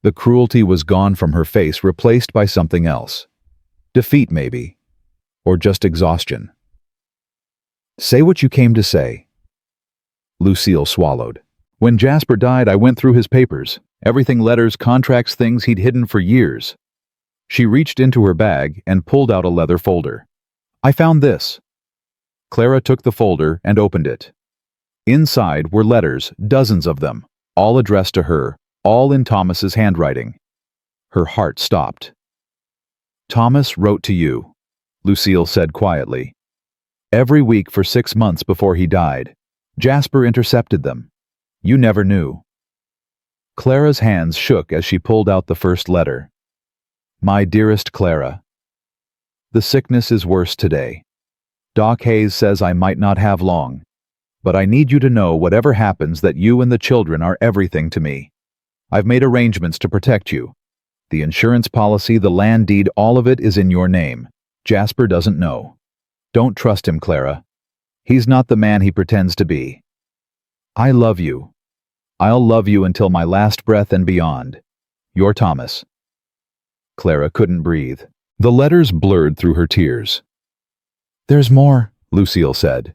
The cruelty was gone from her face, replaced by something else. Defeat, maybe. Or just exhaustion. "Say what you came to say." Lucille swallowed. "When Jasper died, I went through his papers. Everything, letters, contracts, things he'd hidden for years." She reached into her bag and pulled out a leather folder. "I found this." Clara took the folder and opened it. Inside were letters, dozens of them, all addressed to her, all in Thomas's handwriting. Her heart stopped. "Thomas wrote to you," Lucille said quietly. "Every week for 6 months before he died. Jasper intercepted them. You never knew." Clara's hands shook as she pulled out the first letter. "My dearest Clara, the sickness is worse today. Doc Hayes says I might not have long, but I need you to know, whatever happens, that you and the children are everything to me. I've made arrangements to protect you. The insurance policy, the land deed, all of it is in your name. Jasper doesn't know. Don't trust him, Clara. He's not the man he pretends to be. I love you. I'll love you until my last breath and beyond. Your Thomas." Clara couldn't breathe. The letters blurred through her tears. "There's more," Lucille said.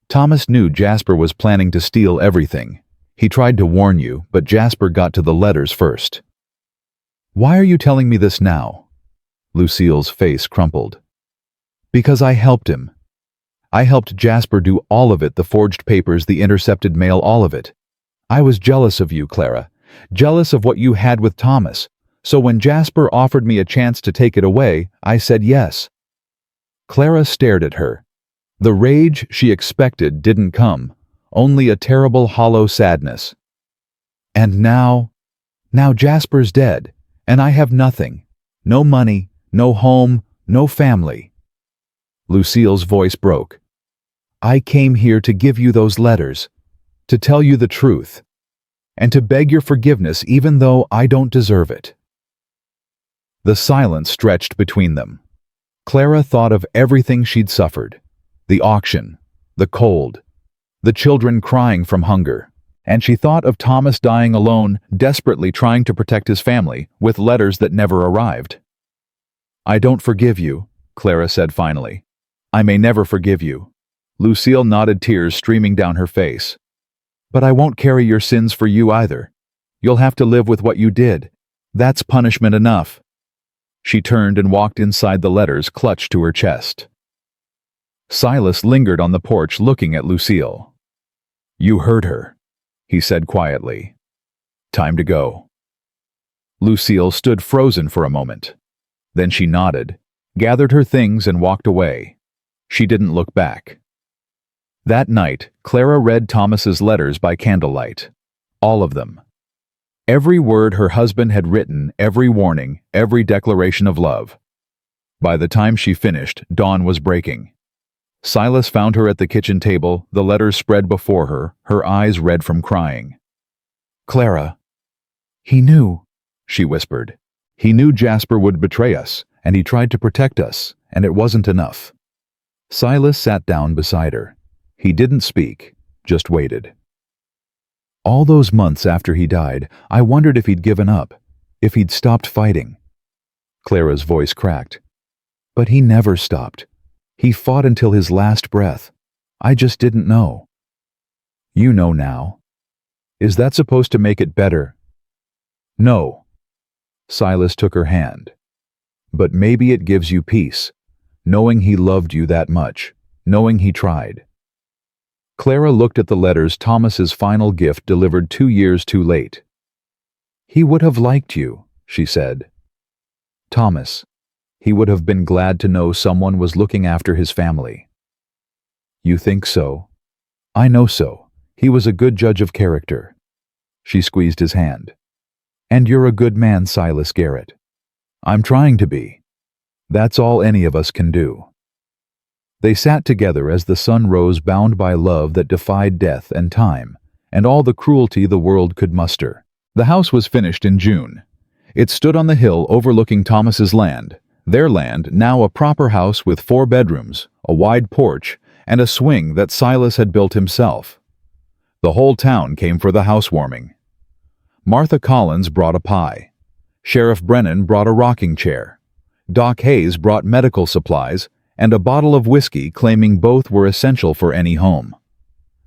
"Thomas knew Jasper was planning to steal everything. He tried to warn you, but Jasper got to the letters first." "Why are you telling me this now?" Lucille's face crumpled. "Because I helped him. I helped Jasper do all of it, the forged papers, the intercepted mail, all of it. I was jealous of you, Clara, jealous of what you had with Thomas. So when Jasper offered me a chance to take it away, I said yes." Clara stared at her. The rage she expected didn't come, only a terrible, hollow sadness. "And now Jasper's dead, and I have nothing. No money, no home, no family." Lucille's voice broke. "I came here to give you those letters, to tell you the truth, and to beg your forgiveness even though I don't deserve it." The silence stretched between them. Clara thought of everything she'd suffered. The auction, the cold, the children crying from hunger, and she thought of Thomas dying alone, desperately trying to protect his family, with letters that never arrived. "I don't forgive you," Clara said finally. "I may never forgive you." Lucille nodded, tears streaming down her face. "But I won't carry your sins for you either. You'll have to live with what you did. That's punishment enough." She turned and walked inside, the letters clutched to her chest. Silas lingered on the porch looking at Lucille. "You heard her," he said quietly. "Time to go." Lucille stood frozen for a moment. Then she nodded, gathered her things and walked away. She didn't look back. That night, Clara read Thomas's letters by candlelight. All of them. Every word her husband had written, every warning, every declaration of love. By the time she finished, dawn was breaking. Silas found her at the kitchen table, the letters spread before her, her eyes red from crying. "Clara." "He knew," she whispered. "He knew Jasper would betray us, and he tried to protect us, and it wasn't enough." Silas sat down beside her. He didn't speak, just waited. "All those months after he died, I wondered if he'd given up, if he'd stopped fighting." Clara's voice cracked. "But he never stopped. He fought until his last breath. I just didn't know." "You know now. Is that supposed to make it better?" "No." Silas took her hand. "But maybe it gives you peace, knowing he loved you that much, knowing he tried." Clara looked at the letters, Thomas's final gift delivered 2 years too late. "He would have liked you," she said. "Thomas. He would have been glad to know someone was looking after his family." "You think so?" "I know so. He was a good judge of character." She squeezed his hand. "And you're a good man, Silas Garrett." I'm trying to be. That's all any of us can do." They sat together as the sun rose, bound by love that defied death and time, and all the cruelty the world could muster. The house was finished in June. It stood on the hill overlooking Thomas's land, their land, now a proper house with 4 bedrooms, a wide porch, and a swing that Silas had built himself. The whole town came for the housewarming. Martha Collins brought a pie. Sheriff Brennan brought a rocking chair. Doc Hayes brought medical supplies and a bottle of whiskey, claiming both were essential for any home.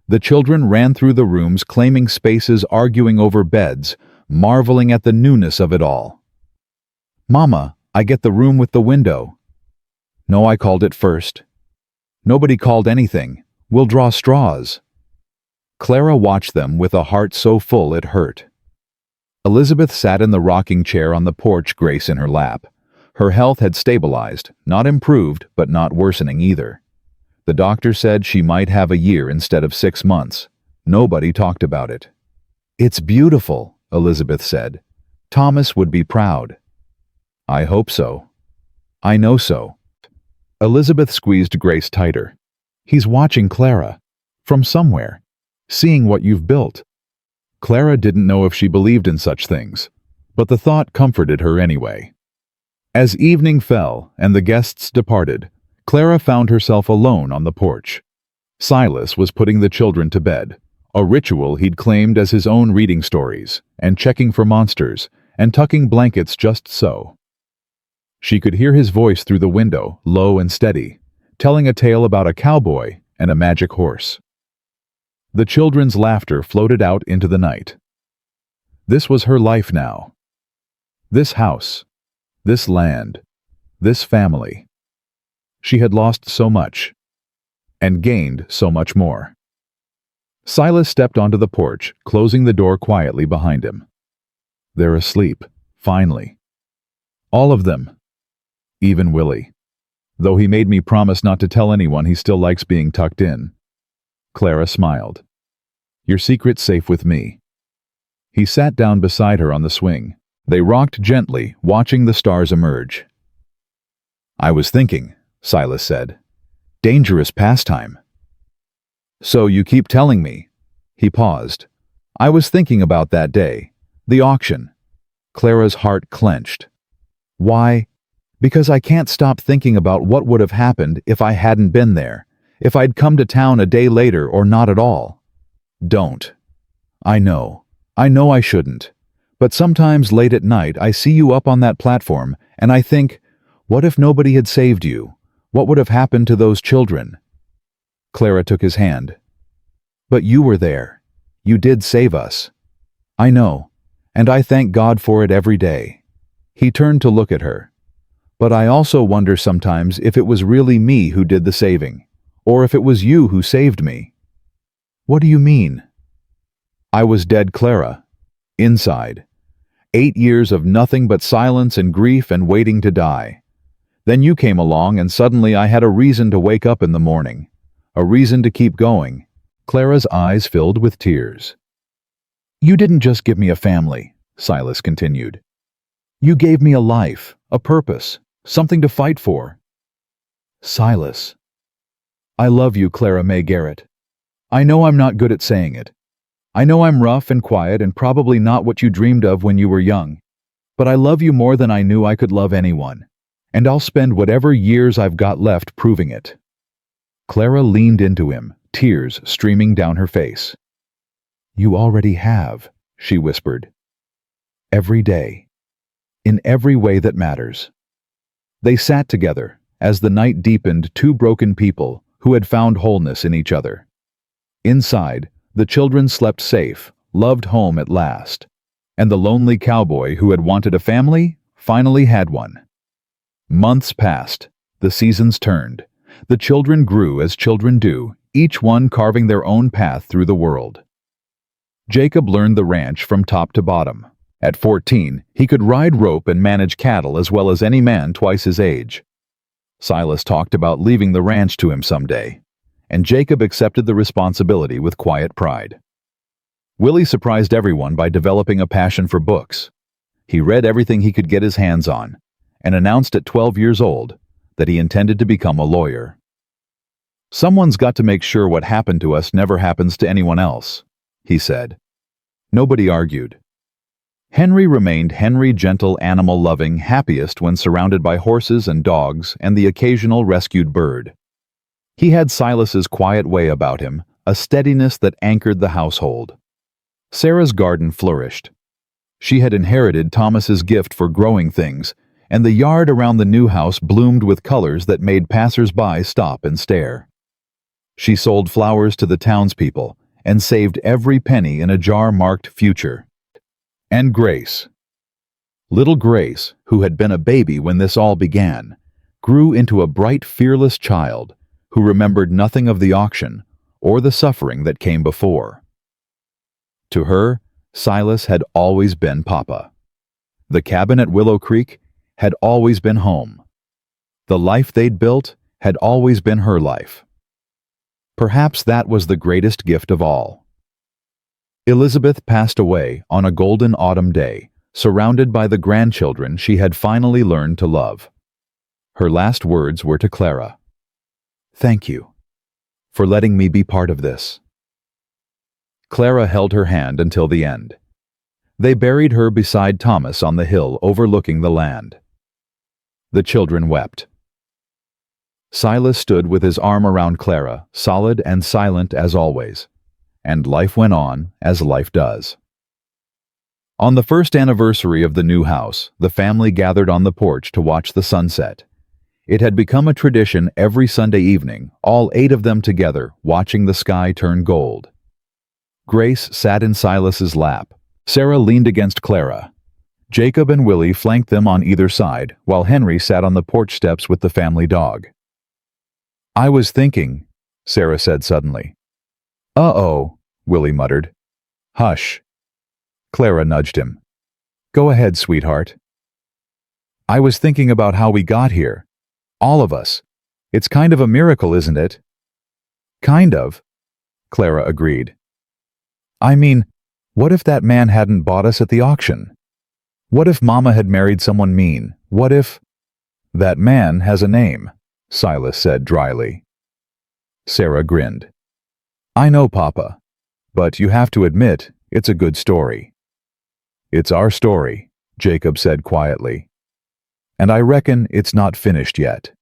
The children ran through the rooms, claiming spaces, arguing over beds, marveling at the newness of it all. "Mama, I get the room with the window." "No, I called it first." "Nobody called anything. We'll draw straws." Clara watched them with a heart so full it hurt. Elizabeth sat in the rocking chair on the porch, Grace in her lap. Her health had stabilized, not improved, but not worsening either. The doctor said she might have a year instead of 6 months. Nobody talked about it. "It's beautiful," Elizabeth said. "Thomas would be proud." "I hope so. I know so." Elizabeth squeezed Grace tighter. "He's watching Clara. From somewhere. Seeing what you've built." Clara didn't know if she believed in such things, but the thought comforted her anyway. As evening fell and the guests departed, Clara found herself alone on the porch. Silas was putting the children to bed, a ritual he'd claimed as his own, reading stories and checking for monsters and tucking blankets just so. She could hear his voice through the window, low and steady, telling a tale about a cowboy and a magic horse. The children's laughter floated out into the night. This was her life now. This house, this land, this family. She had lost so much, and gained so much more. Silas stepped onto the porch, closing the door quietly behind him. They're asleep, finally. All of them. Even Willie. Though he made me promise not to tell anyone, he still likes being tucked in. Clara smiled. Your secret's safe with me. He sat down beside her on the swing. They rocked gently, watching the stars emerge. I was thinking, Silas said. Dangerous pastime. So you keep telling me. He paused. I was thinking about that day. The auction. Clara's heart clenched. Why? Because I can't stop thinking about what would have happened if I hadn't been there, if I'd come to town a day later or not at all. Don't. I know I shouldn't. But sometimes late at night I see you up on that platform and I think, what if nobody had saved you? What would have happened to those children? Clara took his hand. But you were there. You did save us. I know, and I thank God for it every day. He turned to look at her. But I also wonder sometimes if it was really me who did the saving, or if it was you who saved me. What do you mean? I was dead, Clara. Inside. 8 years of nothing but silence and grief and waiting to die. Then you came along and suddenly I had a reason to wake up in the morning. A reason to keep going. Clara's eyes filled with tears. You didn't just give me a family, Silas continued. You gave me a life, a purpose, something to fight for. Silas. I love you, Clara May Garrett. I know I'm not good at saying it. I know I'm rough and quiet and probably not what you dreamed of when you were young. But I love you more than I knew I could love anyone. And I'll spend whatever years I've got left proving it. Clara leaned into him, tears streaming down her face. You already have, she whispered. Every day. In every way that matters. They sat together, as the night deepened, two broken people who had found wholeness in each other. Inside, the children slept safe, loved home at last. And the lonely cowboy who had wanted a family finally had one. Months passed. The seasons turned. The children grew as children do, each one carving their own path through the world. Jacob learned the ranch from top to bottom. At 14, he could ride rope and manage cattle as well as any man twice his age. Silas talked about leaving the ranch to him someday, and Jacob accepted the responsibility with quiet pride. Willie surprised everyone by developing a passion for books. He read everything he could get his hands on, and announced at 12 years old that he intended to become a lawyer. "Someone's got to make sure what happened to us never happens to anyone else," he said. Nobody argued. Henry remained Henry, gentle, animal-loving, happiest when surrounded by horses and dogs and the occasional rescued bird. He had Silas's quiet way about him, a steadiness that anchored the household. Sarah's garden flourished. She had inherited Thomas's gift for growing things, and the yard around the new house bloomed with colors that made passers-by stop and stare. She sold flowers to the townspeople and saved every penny in a jar marked "Future." And Grace. Little Grace, who had been a baby when this all began, grew into a bright, fearless child who remembered nothing of the auction or the suffering that came before. To her, Silas had always been Papa. The cabin at Willow Creek had always been home. The life they'd built had always been her life. Perhaps that was the greatest gift of all. Elizabeth passed away on a golden autumn day, surrounded by the grandchildren she had finally learned to love. Her last words were to Clara. "Thank you for letting me be part of this." Clara held her hand until the end. They buried her beside Thomas on the hill overlooking the land. The children wept. Silas stood with his arm around Clara, solid and silent as always. And life went on as life does. On the first anniversary of the new house, the family gathered on the porch to watch the sunset. It had become a tradition every Sunday evening, all 8 of them together, watching the sky turn gold. Grace sat in Silas's lap. Sarah leaned against Clara. Jacob and Willie flanked them on either side, while Henry sat on the porch steps with the family dog. "I was thinking," Sarah said suddenly. "Uh-oh," Willie muttered. "Hush." Clara nudged him. "Go ahead, sweetheart." "I was thinking about how we got here. All of us. It's kind of a miracle, isn't it?" "Kind of," Clara agreed. "I mean, what if that man hadn't bought us at the auction? What if Mama had married someone mean? What if—" "That man has a name," Silas said dryly. Sarah grinned. "I know, Papa, but you have to admit it's a good story." "It's our story," Jacob said quietly. "And I reckon it's not finished yet."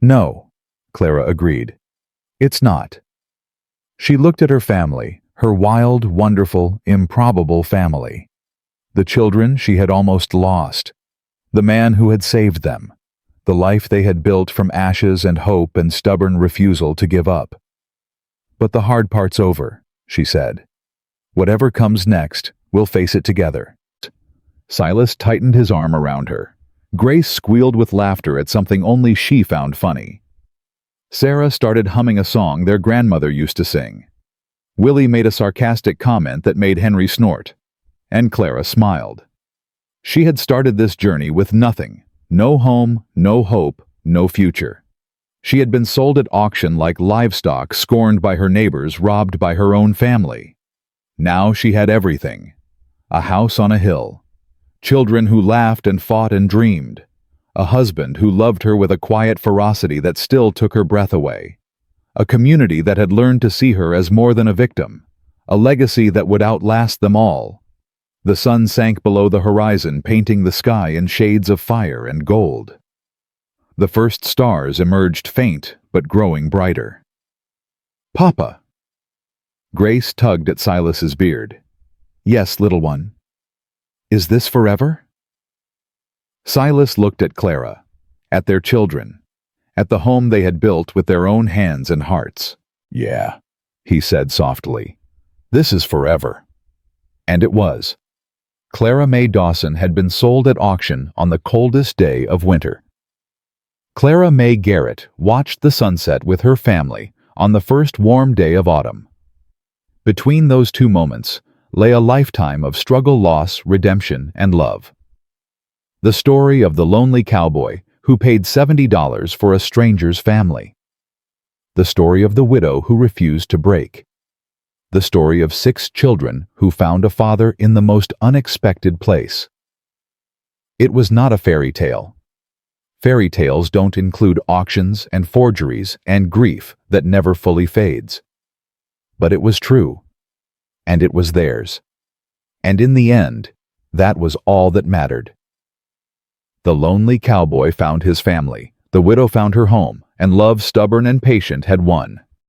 "No," Clara agreed. "It's not." She looked at her family, her wild, wonderful, improbable family. The children she had almost lost. The man who had saved them. The life they had built from ashes and hope and stubborn refusal to give up. "But the hard part's over," she said. "Whatever comes next, we'll face it together." Silas tightened his arm around her. Grace squealed with laughter at something only she found funny. Sarah started humming a song their grandmother used to sing. Willie made a sarcastic comment that made Henry snort, and Clara smiled. She had started this journey with nothing, no home, no hope, no future. She had been sold at auction like livestock, scorned by her neighbors, robbed by her own family. Now she had everything. A house on a hill. Children who laughed and fought and dreamed. A husband who loved her with a quiet ferocity that still took her breath away. A community that had learned to see her as more than a victim. A legacy that would outlast them all. The sun sank below the horizon, painting the sky in shades of fire and gold. The first stars emerged faint, but growing brighter. "Papa!" Grace tugged at Silas's beard. "Yes, little one. Is this forever?" Silas looked at Clara, at their children, at the home they had built with their own hands and hearts. "Yeah," he said softly. "This is forever." And it was. Clara Mae Dawson had been sold at auction on the coldest day of winter. Clara Mae Garrett watched the sunset with her family on the first warm day of autumn. Between those 2 moments lay a lifetime of struggle, loss, redemption, and love. The story of the lonely cowboy who paid $70 for a stranger's family. The story of the widow who refused to break. The story of 6 children who found a father in the most unexpected place. It was not a fairy tale. Fairy tales don't include auctions and forgeries and grief that never fully fades. But it was true, and it was theirs. And in the end, that was all that mattered. The lonely cowboy found his family, the widow found her home, and love, stubborn and patient, had won.